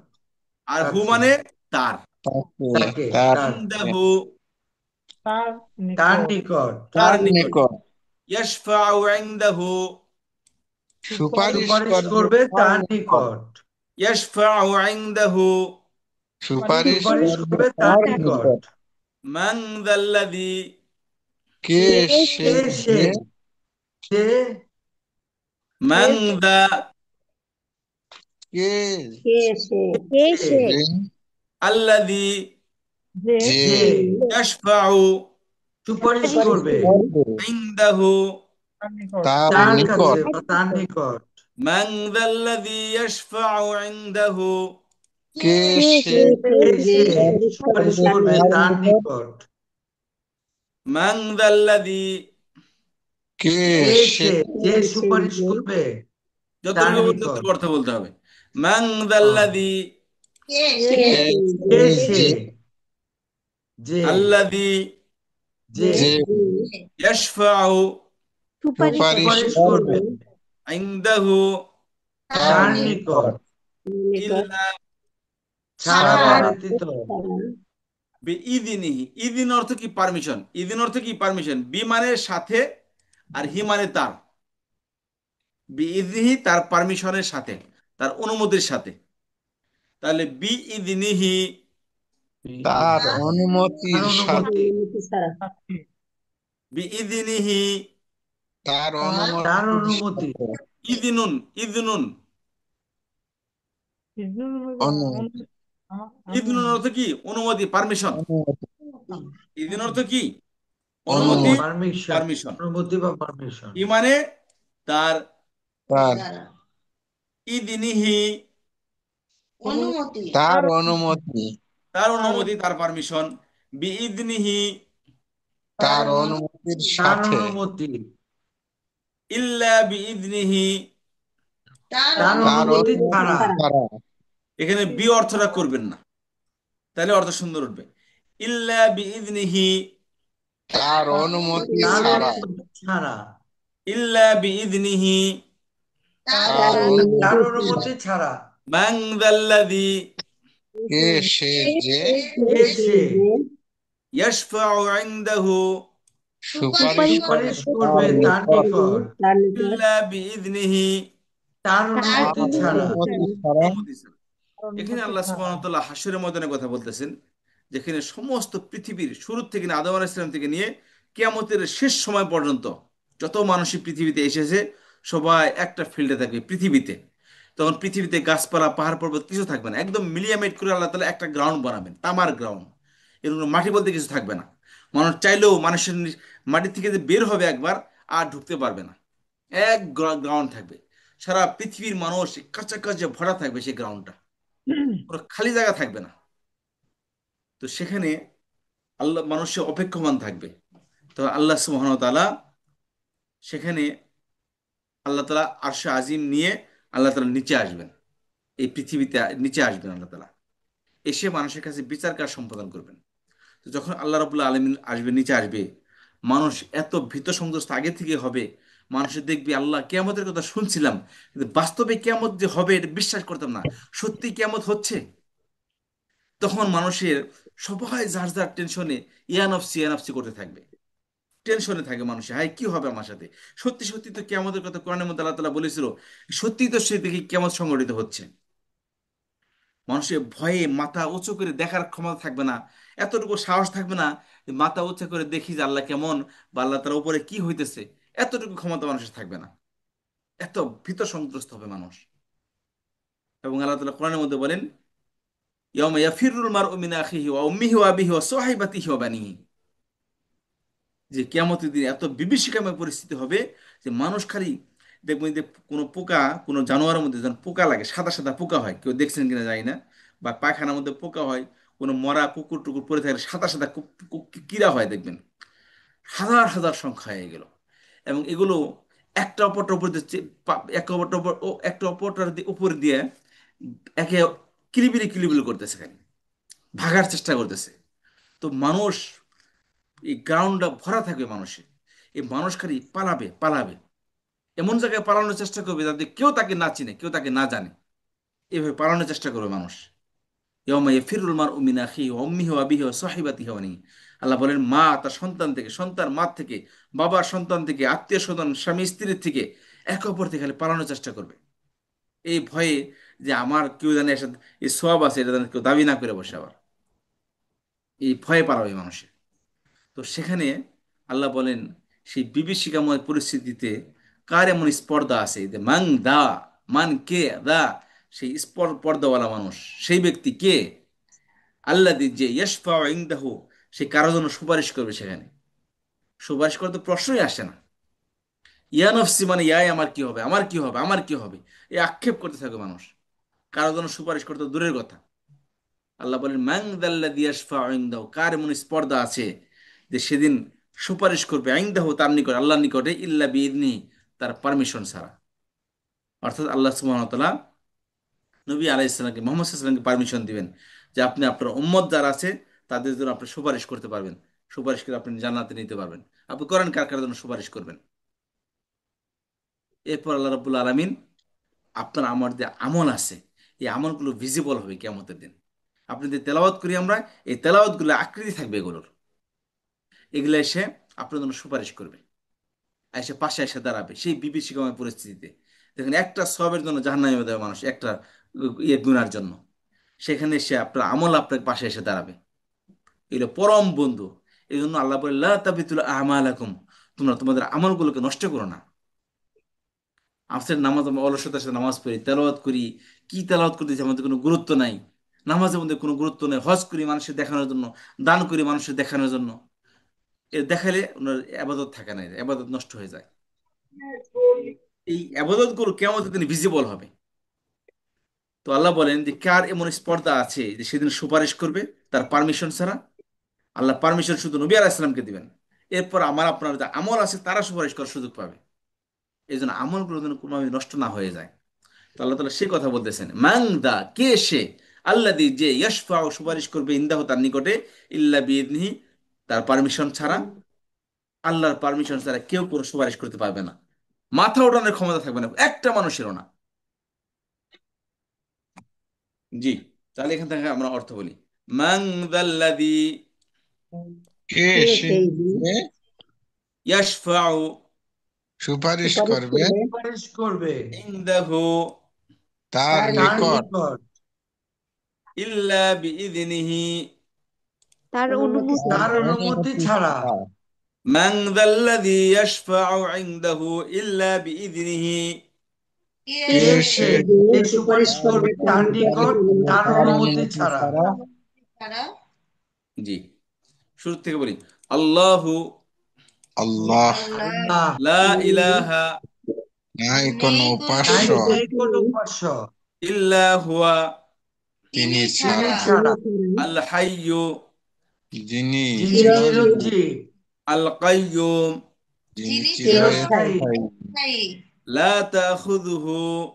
আর হু কাছে মানে তার। তাকে তাকে তার তার ইনদাহু তার নিকট তার তার নিকট। নিকট ইয়াশফাউ ইনদাহু সুপারিশ সুপারিশ করবে করবে তার তার নিকট নিকট ইয়াশফাউ ইনদাহু সুপারিশ সুপারিশ করবে করবে তার তার নিকট নিকট মান যাল্লাযী কে কে সে কে সে যে যে মান যা কে কে সে সে যে আল্লাযী যে যে ইয়াশফাউ সুপারিশ সুপারিশ করবে করবে করবে ইনদাহু তার তার নিকট কাছে বা তার নিকট মান যাল্লাযী ইয়াশফাউ ইনদাহু কে কে সে সে কে যে সে সুপারিশ করবে সুপারিশ তার করবে নিকট তার নিকট নিকট মান যাল্লাযী কে কে সে সে যে কে সে সুপারিশ যে করবে তার যতটুকু নিকট ততটুকু অর্থ বলতে হবে। মান যাল্লাযী কে কে সে কে যে সে যে যে আল্লাযী যে যে ইয়াশফাউ সুপারিশ সুপারিশ সুপারিশ করবে করবে ইনদাহু তার তার নিকট নিকট নিকট ইল্লা ছাড়া ছাড়া ব্যতীত ইদিনিহি। ইদিন অর্থ কি পারমিশন, ইদিন অর্থ কি পারমিশন। বি মানে সাথে, আর হি মানে তার। বি ইদিনিহি তার পারমিশনের সাথে, তার অনুমতির সাথে। তাহলে বি ইদিনিহি তার তার অনুমতির সাথে অনুমতি অনুমতি ছাড়া বি ইদিনিহি তার তার অনুমতির অনুমতি সাথে ইদিনুন ইদিনুন। অনু ইদিনুন অর্থ কি অনুমতি, পারমিশন। অনুমতি ইদিন অর্থ কি অনুমতি, অনুমতি পারমিশন পারমিশন। অনুমতি বা পারমিশন ই মানে তার, তার ইদিনিহি তার অনুমতি তার অনুমতি, তার পারমিশন। বি ইদিনিহি তার অনুমতির তার সাথে অনুমতি ইল্লা বি ইদিনিহি। তার তার অনুমতি অনুমতি ছাড়া ছাড়া এখানে বি অর্থটা করবেন না, তাহলে অর্থ সুন্দর উঠবে। ইল্লা বিইযনিহি, তার অনুমতি তার ছাড়া অনুমতি ছাড়া ইল্লা বিইযনিহি তার তার তার অনুমতি অনুমতি অনুমতি ছাড়া মান যাল্লাযী কে সে যে কে সে ইয়াশফাউ ইনদাহু সুপারিশ সুপারিশ করবে তার করবে তার নিকট নিকট তার নিকট ইল্লা বিইযনিহি। তার তার অনুমতি তার ছাড়া অনুমতি ছাড়া অনুমতি ছাড়া। এখানে আল্লাহ সুবহানাহু ওয়া তাআলা হাশরের ময়দানে কথা বলতেছেন যেখানে সমস্ত পৃথিবীর শুরু থেকে নিয়ে আদম আলাইহিস সালাম থেকে নিয়ে কিয়ামতের শেষ সময় পর্যন্ত যত মানুষই পৃথিবীতে এসেছে সবাই একটা ফিল্ডে থাকবে পৃথিবীতে। তখন পৃথিবীতে গাছপালা পাহাড় পর্বত কিছু থাকবে না, একদম মিলিয়ামেট করে আল্লাহ তাআলা একটা গ্রাউন্ড বানাবেন, তামার গ্রাউন্ড। এরকম মাটি বলতে কিছু থাকবে না। মানুষ চাইলেও মানুষের মাটি থেকে যে বের হবে একবার আর ঢুকতে পারবে না। এক গ্রাউন্ড থাকবে, সারা পৃথিবীর মানুষ কাছাকাছি ভরা থাকবে সেই গ্রাউন্ডটা, কোনো খালি জায়গা থাকবে না। তো সেখানে আল্লাহ মানুষের অপেক্ষমান থাকবে। তো আল্লাহ সুবহানাহু ওয়া তাআলা সেখানে আল্লাহ তাআলা আরশে আজিম নিয়ে আল্লাহ তাআলা নিচে আসবেন, এই পৃথিবীতে নিচে আসবেন আল্লাহ তাআলা, এসে মানুষের কাছে বিচার কাজ সম্পাদন করবেন। তো যখন আল্লাহ রাব্বুল আলামিন আসবে, নিচে আসবে, মানুষ এত ভীত সন্ত্রস্ত আগে থেকে হবে। মানুষের দেখবে আল্লাহ কিয়ামতের কথা শুনছিলাম, কিন্তু বাস্তবে কিয়ামত যে হবে এটা বিশ্বাস করতাম না, সত্যি কিয়ামত হচ্ছে। তখন মানুষের সবাই যার যার টেনশনে ইয়ানফসি ইয়ানফসি করতে থাকবে, টেনশনে থাকে মানুষের, হাই কি হবে আমার সাথে। সত্যি সত্যি তো কিয়ামতের কথা কোরআনের মধ্যে আল্লাহ তাআলা বলেছিল, সত্যি তো সে দেখি কিয়ামত সংঘটিত হচ্ছে। মানুষের ভয়ে মাথা উঁচু করে দেখার ক্ষমতা থাকবে না, এতটুকু সাহস থাকবে না যে মাথা উঁচু করে দেখি যে আল্লাহ কেমন বা আল্লাহ তার উপরে কি হইতেছে, এতটুকু ক্ষমতা মানুষের থাকবে না। এত ভীত সন্ত্রস্ত হবে মানুষ। এবং আল্লাহ তাআলা কোরআনের মধ্যে বলেন, ইয়াউমা ইয়াফিরুল মারউ মিন আখিহি ওয়া উম্মিহি ওয়া আবিহি ওয়া সাহিবাতিহি ওয়া বানিহি, যে কিয়ামতের দিন এত বিভীষিকাময় পরিস্থিতি হবে যে মানুষ খালি দেখবেন যে কোনো পোকা, কোনো জানোয়ারের মধ্যে যখন পোকা লাগে, সাদা সাদা পোকা হয়, কেউ দেখছেন কিনা জানি না, বা পায়খানার মধ্যে পোকা হয়, কোনো মরা কুকুর টুকুর পরে থাকলে সাদা সাদা কীরা হয় দেখবেন, হাজার হাজার সংখ্যা হয়ে গেল। এবং এগুলো একটা অপরটার উপর দিয়ে একে অপরটার উপর ও একটা অপরটার উপর দিয়ে একে কিলিবিলি কিলিবিলি করতেছে, খালি ভাগার চেষ্টা করতেছে। তো মানুষ, এই গ্রাউন্ডটা ভরা থাকবে মানুষের, এই মানুষ খালি পালাবে পালাবে, এমন জায়গায় পালানোর চেষ্টা করবে যাতে কেউ তাকে না চিনে, কেউ তাকে না জানে, এভাবে পালানোর চেষ্টা করবে মানুষ। ইয়াউমা ইয়াফিরুল মারউ মিন আখিহি ওয়া উম্মিহি ওয়া আবিহি ওয়া সাহিবাতিহি ওয়া বানিহি। আল্লাহ বলেন, মা তার সন্তান থেকে, সন্তান মা থেকে, বাবা সন্তান থেকে, আত্মীয় স্বজন স্বামী স্ত্রীর থেকে একে অপর থেকে খালি পালানোর চেষ্টা করবে, এই ভয়ে যে আমার কেউ জানে এসে এই সওয়াব আছে এটা যেন কেউ দাবি না করে বসে, আবার এই ভয়ে পালাবে মানুষের। তো সেখানে আল্লাহ বলেন, সেই বিভীষিকাময় পরিস্থিতিতে কার এমন স্পর্ধা আছে যে মান দা, মান কে দা, সেই পর্দাওয়ালা মানুষ, সেই ব্যক্তি কে, আল্লাযী যে ইয়াশফাউ ইনদাহু, সে কারো জন্য সুপারিশ করবে সেখানে। সুপারিশ করতে প্রশ্নই আসে না। ইয়া নফসি মানে ইয়াই আমার কি হবে, আমার কি হবে, আমার কি হবে, এই আক্ষেপ করতে থাকে মানুষ, কারো জন্য সুপারিশ করতে দূরের কথা। আল্লাহ বলেন, মান যাল্লাযী ইয়াশফাউ ইনদাহু, কার এমন স্পর্ধা আছে যে সেদিন সুপারিশ করবে ইনদাহু, তার নিকট, আল্লাহর নিকটে, ইল্লা বিইذনিহি, তার পারমিশন ছাড়া। অর্থাৎ আল্লাহ সুবহানাহু ওয়া তাআলা নবী আলাইহিস সালামকে, মুহাম্মদ সাল্লাল্লাহু আলাইহি ওয়াসাল্লামকে পারমিশন দিবেন যে আপনি আপনার উম্মত যারা আছে তাদের জন্য আপনি সুপারিশ করতে পারবেন, সুপারিশ করে আপনি জান্নাতে নিতে পারবেন। আপনি করেন কার কার জন্য সুপারিশ করবেন। এরপর আল্লাহ রাব্বুল আলামিন আপনার আমার যে আমল আছে এই আমলগুলো ভিজিবল হবে কিয়ামতের দিন। আপনি যে তেলাওয়াত করি আমরা, এই তেলাওয়াতগুলো আকৃতি থাকবে এগুলোর, এগুলো এসে আপনার জন্য সুপারিশ করবে, এসে পাশে এসে দাঁড়াবে সেই বিভীষিকাময় পরিস্থিতিতে। দেখেন একটা সওয়াবের জন্য জাহান্নামে দেবে মানুষ, একটা ইয়ে গুনার জন্য, সেখানে সে আপনার আমল আপনার পাশে এসে দাঁড়াবে, এগুলো পরম বন্ধু। এই জন্য আল্লাহ বলে, লা তাবিতুল আমালাকুম, তোমরা তোমাদের আমলগুলোকে নষ্ট করো না। আসরের নামাজ আমরা অলসতার সাথে নামাজ পড়ি, তেলাওয়াত করি, কি তেলাওয়াত করতেছি আমাদের কোনো গুরুত্ব নাই, নামাজের মধ্যে কোনো গুরুত্ব নেই, হজ করি মানুষের দেখানোর জন্য, দান করি মানুষের দেখানোর জন্য, এ দেখালে ওনার আবাদত থাকে না, আবাদত নষ্ট হয়ে যায়। এই আবাদত গুলো কেমন দিন ভিজিবল হবে। তো আল্লাহ বলেন যে কার এমন স্পর্ধা আছে যে সেদিন সুপারিশ করবে তার পারমিশন ছাড়া। আল্লাহ পারমিশন শুধু নবী আলাইহিস সালামকে দিবেন, এরপর আমার আপনার যে আমল আছে তারা সুপারিশ করার সুযোগ পাবে। এই জন্য আমলগুলো যেন কোনোভাবে নষ্ট না হয়ে যায়। তো আল্লাহ তাআলা সে কথা বলতেছেন, মান দা, কে সে, আল্লাযী যে ইয়াশফাউ, সুপারিশ করবে, ইনদাহু, তার নিকটে, ইল্লা বিইذনিহি, তার পারমিশন ছাড়া। আল্লাহর পারমিশন ছাড়া কেউ কোনো সুপারিশ করতে পারবে না, মাথা ওঠানোর ক্ষমতা থাকবে না একটা মানুষেরও না। জি, তাহলে এখান থেকে আমরা অর্থ বলি, মান যাল্লাযী কে কে সে সেই যে ইয়াশফাউ সুপারিশ সুপারিশ করবে করবে সুপারিশ করবে ইনদাহু তার তার তার নিকট, নিকট, ইল্লা বিইذনিহি, তার অনুমতি তার তার অনুমতি অনুমতি ছাড়া ছাড়া মান যাল্লাযী ইয়াশফাউ ইনদাহু ইল্লা বিইذনিহি কে কে সে সে যে যে সুপারিশ সুপারিশ করবে করবে তার তার নিকট নিকট তার তার অনুমতি অনুমতি ছাড়া? ছাড়া জি, শুরু থেকে বলি। আল্লাহু আল্লাহ আল্লাহ, লা ইলাহা নাই কোনো নাই উপাস্য নেই কোনো উপাস্য ইল্লা হুয়া তিনি তিনি ছাড়া, ছাড়া, আল হাইয়্যু যিনি যিনি চিরঞ্জীব, চিরঞ্জীব, আল কাইয়্যুম যিনি চিরস্থায়ী, চিরস্থায়ী, লা তাখুযুহু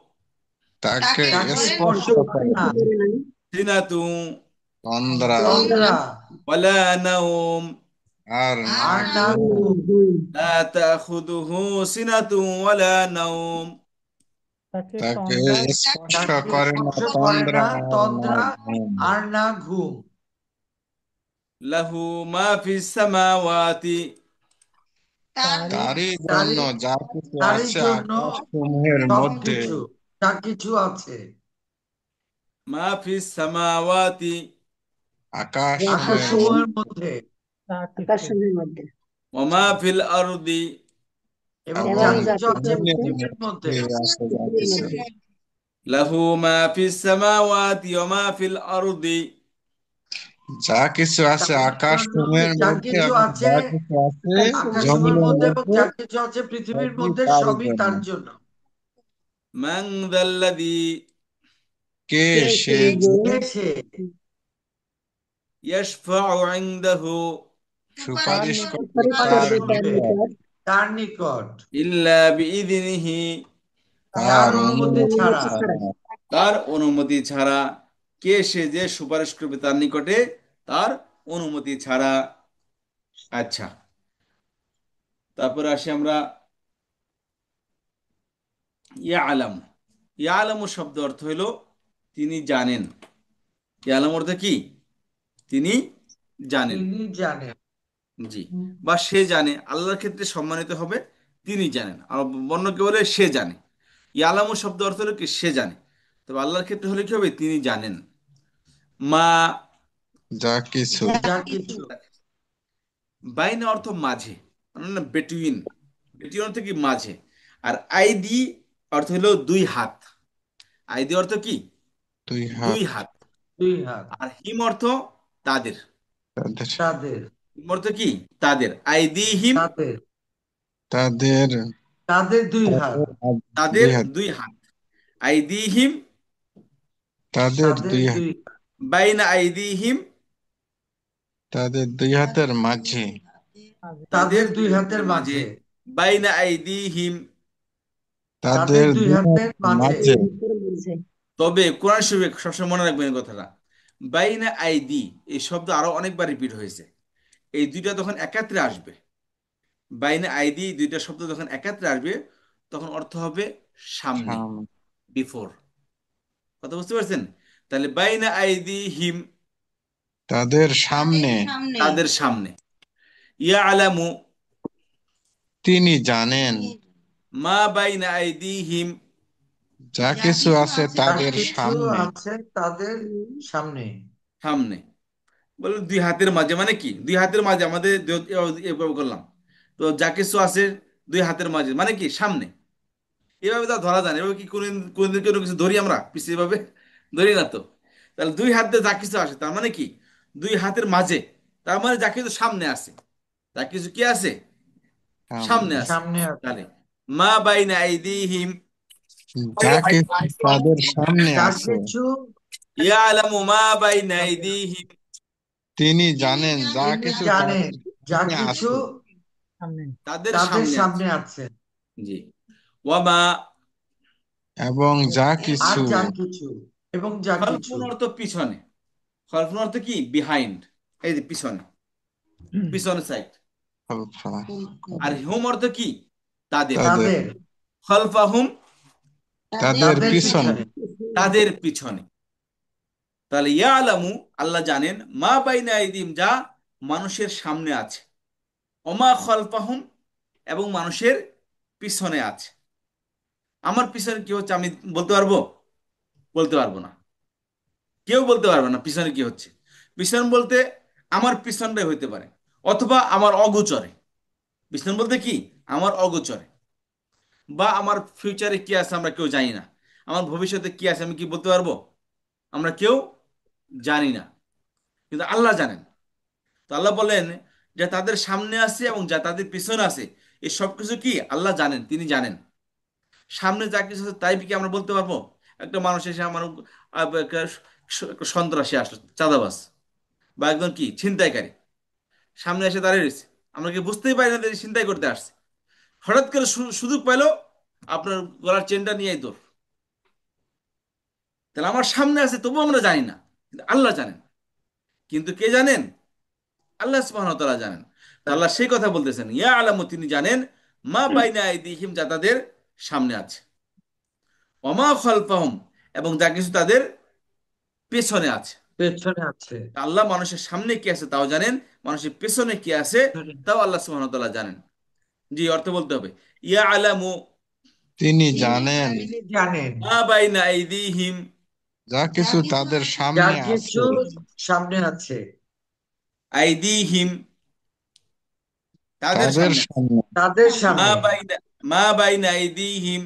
তাকে তাকে স্পর্শ স্পর্শ করে করে না, না সিনাতুন তন্দ্রা তন্দ্রা, ওয়ালা নাওম আর না আর না ঘুম, ঘুম, লা তাখুযুহু সিনাতুন ওয়ালা নাওম তাকে স্পর্শ তাকে করে না স্পর্শ করে তন্দ্রা না আর না তন্দ্রা ঘুম। আর না ঘুম। লাহু মা ফিস সামাওয়াতি তারই জন্য তারই যা কিছু তারই আছে জন্য আকাশ সমূহের মধ্যে, সবকিছু, যা কিছু আছে মা ফিস সামাওয়াতি আকাশ সমূহের আকাশসমূহের মধ্যে মধ্যে আকাশের মধ্যে ওয়া মা ফিল আরদি এবং এবং যা এবং যা কিছু আছে কিছু জমিনের আছে পৃথিবীর মধ্যে। মধ্যে আছে যা পৃথিবীর কিছু, মধ্যে লাহু মা ফিস সামাওয়াতি ওয়া মা ফিল আরদি যা কিছু আছে তার আকাশ জন্য সমূহের যা মধ্যে কিছু এবং আছে যা কিছু আছে আকাশসমূহের আকাশসমূহের জমিনের মধ্যে এবং মধ্যে, যা কিছু আছে পৃথিবীর সবই মধ্যে তারই সবই জন্য। তার জন্য। মান যাল্লাযী কে কে সে সেই যে যে কে সে ইয়াশফাউ ইনদাহু সুপারিশ করবে সুপারিশ সুপারিশ তার করবে তার করবে নিকট নিকট তার নিকট ইল্লা বিইذনিহি তার তার অনুমতি অনুমতি ছাড়া? অনুমতি ছাড়া ছাড়া। তার অনুমতি ছাড়া। কে সে যে সুপারিশ করবে তার নিকটে তার অনুমতি ছাড়া। আচ্ছা, তারপরে আসি আমরা ইয়ালাম। ইয়ালামু শব্দ অর্থ হইল তিনি জানেন। ইয়ালাম অর্থ কি? তিনি জানেন। তিনি জানেন। জি, বা সে জানে। আল্লাহর ক্ষেত্রে সম্মানিত হবে তিনি জানেন, আর অন্যকে বলে সে জানে। ইয়ালামু শব্দ অর্থ হলো কি সে জানে, তবে আল্লাহর ক্ষেত্রে হলে কি হবে তিনি জানেন। মা যা কিছু যা কিছু, বাইনা অর্থ মাঝে, মানে বেটুইন। বেটুইন অর্থ কি মাঝে। আর আইদি অর্থ হলো দুই হাত। আইদি অর্থ কি? দুই দুই হাত, হাত। দুই হাত, আর হিম অর্থ তাদের। তাদের তাদের হিম অর্থ কি? তাদের। আইদি হিম তাদের তাদের তাদের দুই হাত, তাদের হাত, তাদের দুই হাত, দুই হাত। আইদি হিম তাদের তাদের দুই হাত, দুই বাইনা আইদি হিম তাদের দুই হাতের মাঝে, তাদের তাদের দুই দুই হাতের হাতের মাঝে। মাঝে, বাইনা আইদি হিম। তাদের তাদের দুই দুই হাতের হাতের মাঝে। মাঝে। বলছে তবে কোরআন শরীফে সবসময় মনে রাখবেন এই কথাটা, বাইনা আইদি এই শব্দ আরো অনেকবার রিপিট হয়েছে। এই দুইটা যখন একাত্রে আসবে, বাইনা আইদি দুইটা শব্দ যখন একাত্রে আসবে, তখন অর্থ হবে সামনে, সাম- বিফোর। কথা বুঝতে পারছেন? তাহলে বাইনা আইদি হিম তাদের সামনে, তাদের সামনে। ইয়া আলামু তিনি জানেন মা বাইনা আইদি হিম যা কিছু আছে যা তাদের কিছু সামনে, আছে তাদের সামনে। সামনে বলে দুই হাতের মাঝে, মানে কি দুই হাতের মাঝে আমাদের এভাবে করলাম। তো যা কিছু আছে দুই হাতের মাঝে মানে কি সামনে। এভাবে তা ধরা যায় না। এভাবে কি কোনদিন কোনদিন কোনো কিছু ধরি আমরা পিছিয়ে এভাবে? ধরি না তো। তাহলে দুই হাতে যা কিছু আসে তার মানে কি দুই হাতের মাঝে, তার মানে যা কিছু সামনে আছে। যা কিছু কি আছে? সামনে সামনে, আছে। সামনে আছে, তাহলে মা বাইনা আইদিহিম যা কিছু তাদের সামনে যা আছে, কিছু ইয়ালামু মা বাইনা আইদিহিম তিনি জানেন যা তিনি কিছু জানেন, তাদের যা সামনে কিছু আছে, তাদের তাদের সামনে আছে। সামনে আছে। জি, ওয়ামা এবং যা আর কিছু যা কিছু, এবং যা কিছু খলফুন অর্থ পিছনে। খলফুন অর্থ কি? বিহাইন্ড, এই যে পিছনে, পিছনে সাইড। খলফা, আর হুম অর্থ কি? তাদের। তাদের তাদের খলফাহুম তাদের তাদের পিছনে, পিছনে, তাদের পিছনে। তাহলে ইয়ালামু আল্লাহ জানেন মা বাইনা আইদিহিম যা মানুষের সামনে আছে, ওমা খলফাহুম এবং মানুষের পিছনে আছে। আমার পিছনে কি হচ্ছে আমি বলতে পারবো? বলতে পারবো না। কেউ বলতে পারবে না পিছনে কি হচ্ছে। পিছনে বলতে আমার পিছনটাই হইতে পারে, অথবা আমার অগোচরে। পিছন বলতে কি? আমার অগোচরে। বা আমার ফিউচারে কি আছে আমরা কেউ জানি না। আমার ভবিষ্যতে কি আছে আমি কি বলতে পারবো? আমরা কেউ জানি না, কিন্তু আল্লাহ জানেন। তো আল্লাহ বলেন যে তাদের সামনে আছে এবং যা তাদের পিছনে আছে, এই সব কিছু কি আল্লাহ জানেন, তিনি জানেন। সামনে যা কিছু আছে তাই কি আমরা বলতে পারবো? একটা মানুষ এসে আমার একটা একটা সন্ত্রাসী আসলো, চাঁদাবাজ, বা একজন কি ছিনতাইকারী সামনে এসে দাঁড়িয়ে রয়েছে, আমরা কি বুঝতেই পারি না যে ছিনতাই করতে আসছে। হঠাৎ করে সুযোগ পাইলো, আপনার গলার চেনটা নিয়ে দৌড়। তাহলে আমার সামনে আছে তবুও আমরা জানি না, কিন্তু আল্লাহ জানেন। কিন্তু কে জানেন? আল্লাহ সুবহানাহু ওয়া তাআলা জানেন। তা আল্লাহ সেই কথা বলতেছেন, ইয়া আলামু, তিনি জানেন, মা বাইনা আইদিহিম, যা তাদের সামনে আছে, ওমা খালফাহুম, এবং যা কিছু তাদের পেছনে আছে। পেছনে আছে। আল্লাহ মানুষের সামনে কি আছে তাও জানেন, মানুষের পেছনে কি আছে তাও আল্লাহ সুবহানাহু ওয়া তাআলা জানেন। জি, অর্থ বলতে হবে, ইয়া আলামু তিনি জানেন তিনি জানেন মা বাইনা আইদিহিম, যা কিছু তাদের যা সামনে কিছু আছে, সামনে আছে, আইদিহিম, তাদের তাদের সামনে আছে। সামনে, তাদের মা সামনে, বাইনা, মা বাইনা আইদিহিম,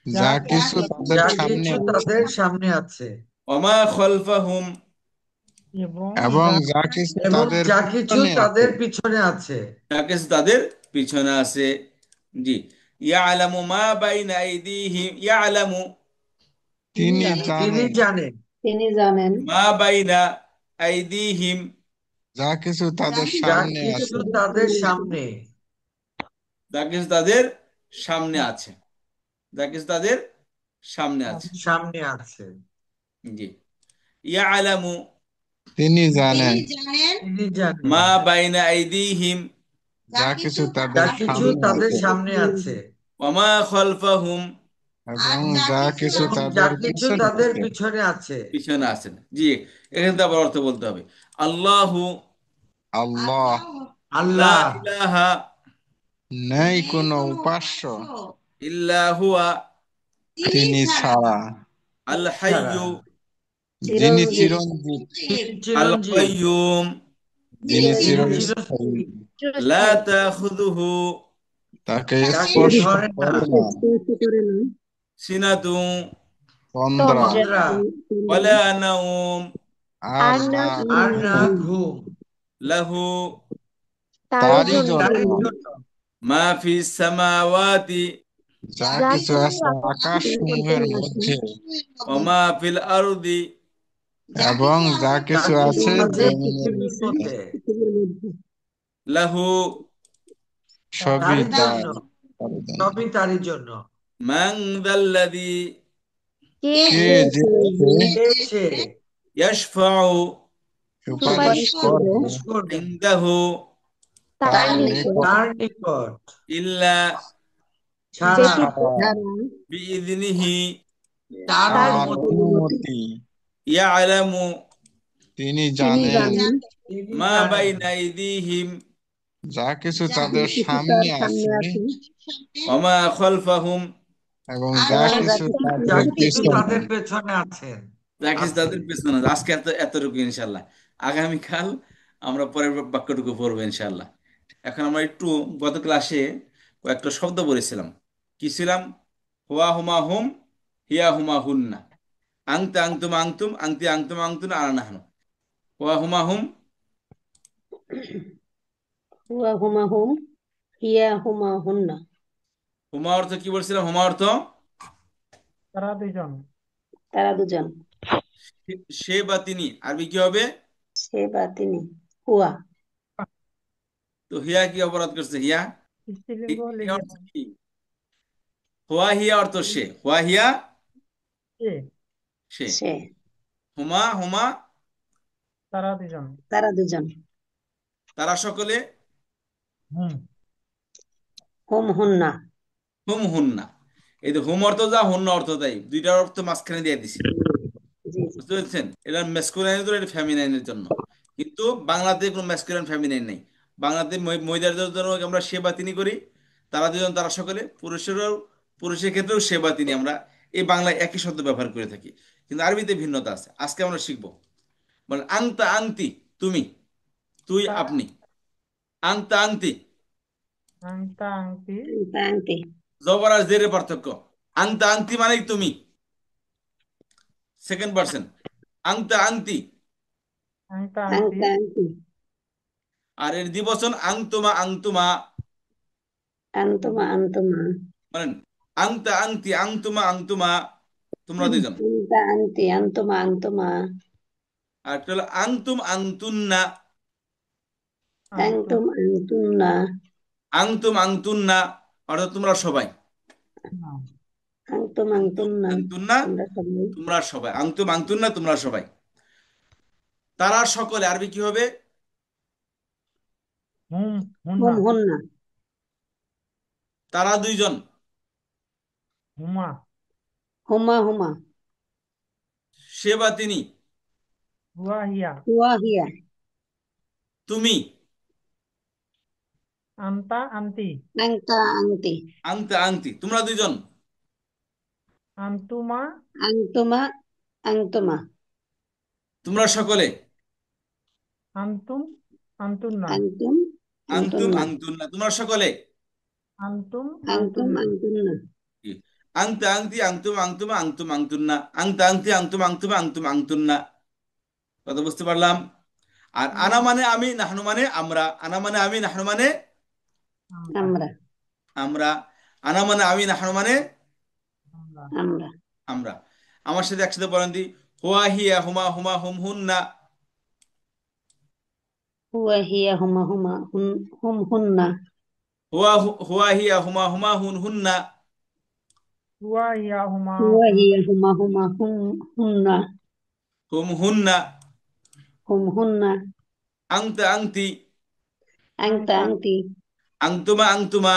যা কিছু তাদের যা সামনে কিছু আছে, তাদের সামনে আছে, ওমা খলফাহুম, এবং যা কিছু এবং তাদের যা কিছু পিছনে আছে, তাদের পিছনে আছে। যা কিছু তাদের পিছনে আছে। জি, ইয়ালামু মা বাইনা আইদিহিম, ইয়ালামু তিনি তিনি জানেন জানেন তিনি জানেন মা বাইনা আইদিহিম, যা কিছু তাদের যা সামনে কিছু আছে, তাদের সামনে, যা কিছু তাদের সামনে আছে, যা কিছু তাদের সামনে আছে। সামনে আছে। জি, ইয়ালামু তিনি জানেন তিনি জানেন মা বাইনা আইদিহিম, যা কিছু যা তাদের কিছু সামনে তাদের আছে, সামনে আছে, ওমা খলফাহুম, এবং যা কিছু এবং যা তাদের কিছু পিছনে তাদের আছে। পিছনে আছে। পিছনে আছেন। জি, এখানে তো আবার অর্থ বলতে হবে, আল্লাহু আল্লাহ, লা আল্লাহ, ইলাহা নেই কোনো উপাস্য ইল্লা হুয়া তিনি ছাড়া, আল ছাড়া, হাইয়্যু যিনি চিরঞ্জীব চিরঞ্জীব, তিনি আল চিরঞ্জীব, কাইয়্যুম যিনি তিনি চিরস্থায়ী, চিরস্থায়ী, লা চিরস্থায়ী তাখুযুহু তাকে তাকে স্পর্শ ধরে না করে না স্পর্শ করে না সিনাতুন তন্দ্রা, তন্দ্রা তন্দ্রা, ওয়ালা নাওম আর আর না না আর না ঘুম, ঘুম, লাহু তারই তারই জন্য জন্য তারই জন্য মা ফিস সামাওয়াতি যা যা কিছু কিছু আছে আকাশ সমূহের আকাশের মধ্যে মধ্যে, ওয়া মা ফিল আরদি এবং যা যা কিছু কিছু আছে আছে জমিনের পৃথিবীর মধ্যে, মধ্যে, পৃথিবীর মধ্যে লাহু সবই তারই জন্য, তার, তার জন্য। সবই তারই জন্য। মান যাল্লাযী কে কে যে যে কে সে ইয়াশফাউ সুপারিশ সুপারিশ করবে করবে সুপারিশ করবে ইনদাহু তার তার নিকট নিকট, তার নিকট, ইল্লা ছাড়া ব্যতীত ছাড়া, যারা বিইذনিহি তার তার তার অনুমতি। অনুমতি অনুমতি, ইয়ালামু তিনি তিনি জানেন জানেন তিনি মা জানেন বাইনা আইদিহিম যা কিছু যা তাদের কিছু তার সামনে সামনে আছে, আছে ওয়া মা খালফাহুম, এবং যা এবং এবং যা কিছু কিছু যা তাদের কিছু পিছনে। তাদের পেছনে আছেন রাখিস আছে। তাদের পেছনে। আজকে এতটুকু ইনশাল্লাহ। আগামীকাল আমরা পরের বাক্যটুকু পড়বো ইনশাল্লাহ। এখন আমরা একটু গত ক্লাসে কয়েকটা শব্দ বলেছিলাম। কি ছিলাম? হুয়া হুমা হুম, হিয়া হুমা হুন্না, আংতে আংতুম আংতুম, আংতি আংতুম আংতুন, আনা নাহনু। হুয়া হুমা হুম, হুয়া হুমা হুম হিয়া হুমা হুন্না হুমা অর্থ কি বলছিলাম? হুমা অর্থ তারা দুজন সে বা তিনি, আরবি কি হবে? সে বা তিনি হুয়া তো হিয়া কি অপরাধ করছে? হিয়া, হিয়া অর্থ কি? হুয়া হিয়া অর্থ সে, হুয়া হিয়া সে, সে হুমা হুমা তারা দুজন তারা সকলে, হুম হুন্না হুম হুন্না। এই যে হুম অর্থ যা, হুন্না অর্থ তাই, দুইটার অর্থ মাঝখানে দিয়ে দিছি। জি জি বুঝতে পেরেছেন? এটা ম্যাসকুলাইনের জন্য, এটা ফেমিনাইনের জন্য। কিন্তু বাংলাতে কোনো ম্যাসকুলাইন ফেমিনাইন নেই। বাংলাতে মহিলাদের জন্য আমরা সে বা তিনি করি, তারা দুজন তারা সকলে, পুরুষেরও, পুরুষের ক্ষেত্রেও সে বা তিনি আমরা এই বাংলায় একই শব্দ ব্যবহার করে থাকি। কিন্তু আরবিতে ভিন্নতা আছে, আজকে আমরা শিখবো। বলেন আংতা আংতি, তুমি। তুই তা আপনি। আংতা আংতি, আংতা আংতি আনতা আনতি, জবর আর জেরের পার্থক্য। আংতা আংতি মানে তুমি, সেকেন্ড পার্সন। আংতা আংতি। আংতা আংতি আনতা আনতি, আর এর দ্বিবচন আংতুমা আংতুমা। আনতুমা আনতুমা, বলেন আংতা আংতি আংতুমা আংতুমা, তোমরা দুইজন। আনতা আনতি আনতুমা আনতুমা, আর একটা হলো আংতুম আংতুন্না। আংতুম আনতুম আনতুন্না, আংতুম আংতুন্না অর্থাৎ তোমরা সবাই। না আনতুম আংতুম আনতুন্না, আংতুন্না তোমরা সবাই। তোমরা সবাই। আংতুম আংতুন্না তোমরা সবাই। তারা সকলে আরবি কি হবে? হুম হুম হুন্না হুন্না, তারা দুইজন। হুমা হুমা হুমা, সে বা তিনি। হুয়া হিয়া হুয়া হিয়া, তুমি। আন্তা আন্তি আনতা আনতি, আংতা আংতি তোমরা দুইজন। আন্তুমা আনতুমা আনতুমা, তোমরা সকলে। আন্তুম আন্তুন্না আনতুম আংতুম আনতুন্না, আংতুন্না তোমরা সকলে। আন্তুম আনতুম আন্তুন্না আনতুন্না, কি? আংতা আংতি আংতুম আংতুমা আংতুম আংতুন্না, আংতা আংতি আংতুম আংতুমা আংতুম আংতুন্না। কথা বুঝতে পারলাম? আর আনা মানে আমি, নাহনু মানে আমরা। আনা মানে আমি, নাহনু মানে আমরা আমরা আমরা। আনা মানে আমি, নাহনু মানে আমরা আমরা, আমরা। আমার সাথে একসাথে বলেন দি, হুয়া হিয়া হুমা হুমা হুম হুন্না। হুয়া হিয়া হুমা হুমা হুম হুন্না, হুয়া হিয়া হুমা হুমা হুন হুন্না। হুয়া হিয়া হুমা হুয়া হুম হিয়া হুমা হুমা হুন্না, হুম হুন্না। হুম হুন্না, আংতা আংতি আনতা আংতা আনতি, আংতুমা আংতুমা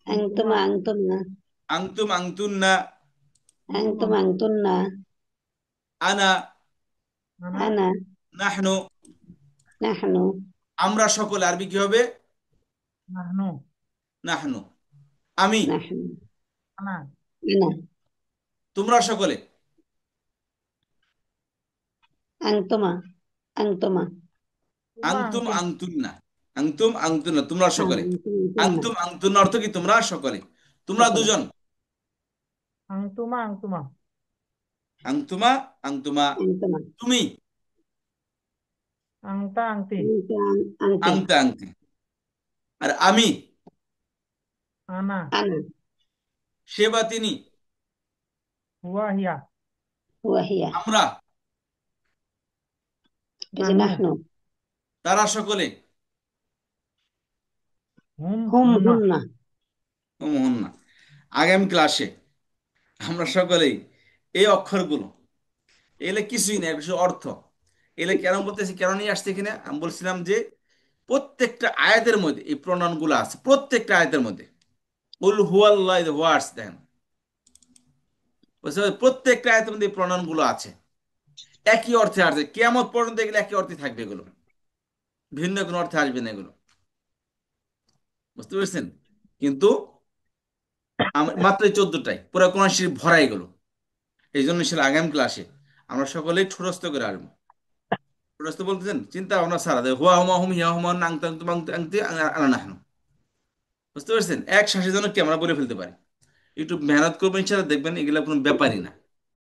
আন্তুমা আনতুমা আনতুমা, আংতুম আংতুন্না। আন্তুম আনতুম আনতুন্না, আনা আনা আনা নাহনু নাহনু, আমরা সকলে আরবি কি হবে? নাহনু নাহনু আমি। নাহনু, আনা আনা তোমরা সকলে। আনতুমা আনতুমা, তুমা আংতুম আন্তুম আংতুন্না। আংতুম আংতুন্না তোমরা সকলে। আনতুম আনতুন্না, আংতুম আংতুন্না অর্থ কি? তোমরা সকলে। তোমরা সকলে, দুজন। আংতুমা আংতুমা আংতুমা আংতুমা আনতুমা, তুমি। আংতা আংতি আনতা আনতি, আংতা আংতি। আর আমি, আনা আনা সে বা তিনি। হুয়া হিয়া হুয়া হিয়া, আমরা, এই যে নাহনু নাহনু, তারা সকলে। হুম হুম হুম হুন্না হুন্না, হুম না। আগামী ক্লাসে আমরা সকলেই এই অক্ষরগুলো, এগুলো কিছুই না, কিছু অর্থ। এগুলো কেন বলতেছি, কেন নিয়ে আসছে এখানে? আমি বলছিলাম যে প্রত্যেকটা আয়াতের মধ্যে এই প্রণয়ন গুলো আছে, প্রত্যেকটা আয়াতের মধ্যে। উল হুয়াল্লাহ ওয়ার্ডস দেখেন, বুঝতে পারছেন? প্রত্যেকটা আয়াতের মধ্যে এই প্রণয়ন গুলো আছে, একই অর্থে আসছে। কিয়ামত পর্যন্ত এগুলো একই অর্থে থাকবে, এগুলো ভিন্ন কোনো অর্থে আসবে না এগুলো। বুঝতে পেরেছেন? কিন্তু মাত্র এই 14টাই পুরো কোরআন শরীফ ভরা এগুলো। এই জন্য সেটা আগামী ক্লাসে আমরা সকলেই ঠুরস্ত করে আসবো। ঠুরস্ত বলতেছেন চিন্তা ভাবনা সারা দেয়, হুয়া হুমা হুম হিয়া হুমা আংতা আংতুম আংতি আংতি আনা নাহনু। বুঝতে পারছেন? এক শ্বাসের জন্য কি আমরা বলে ফেলতে পারি। একটু মেহনত করবেন, ইনশাআল্লাহ দেখবেন এগুলো কোনো ব্যাপারই না।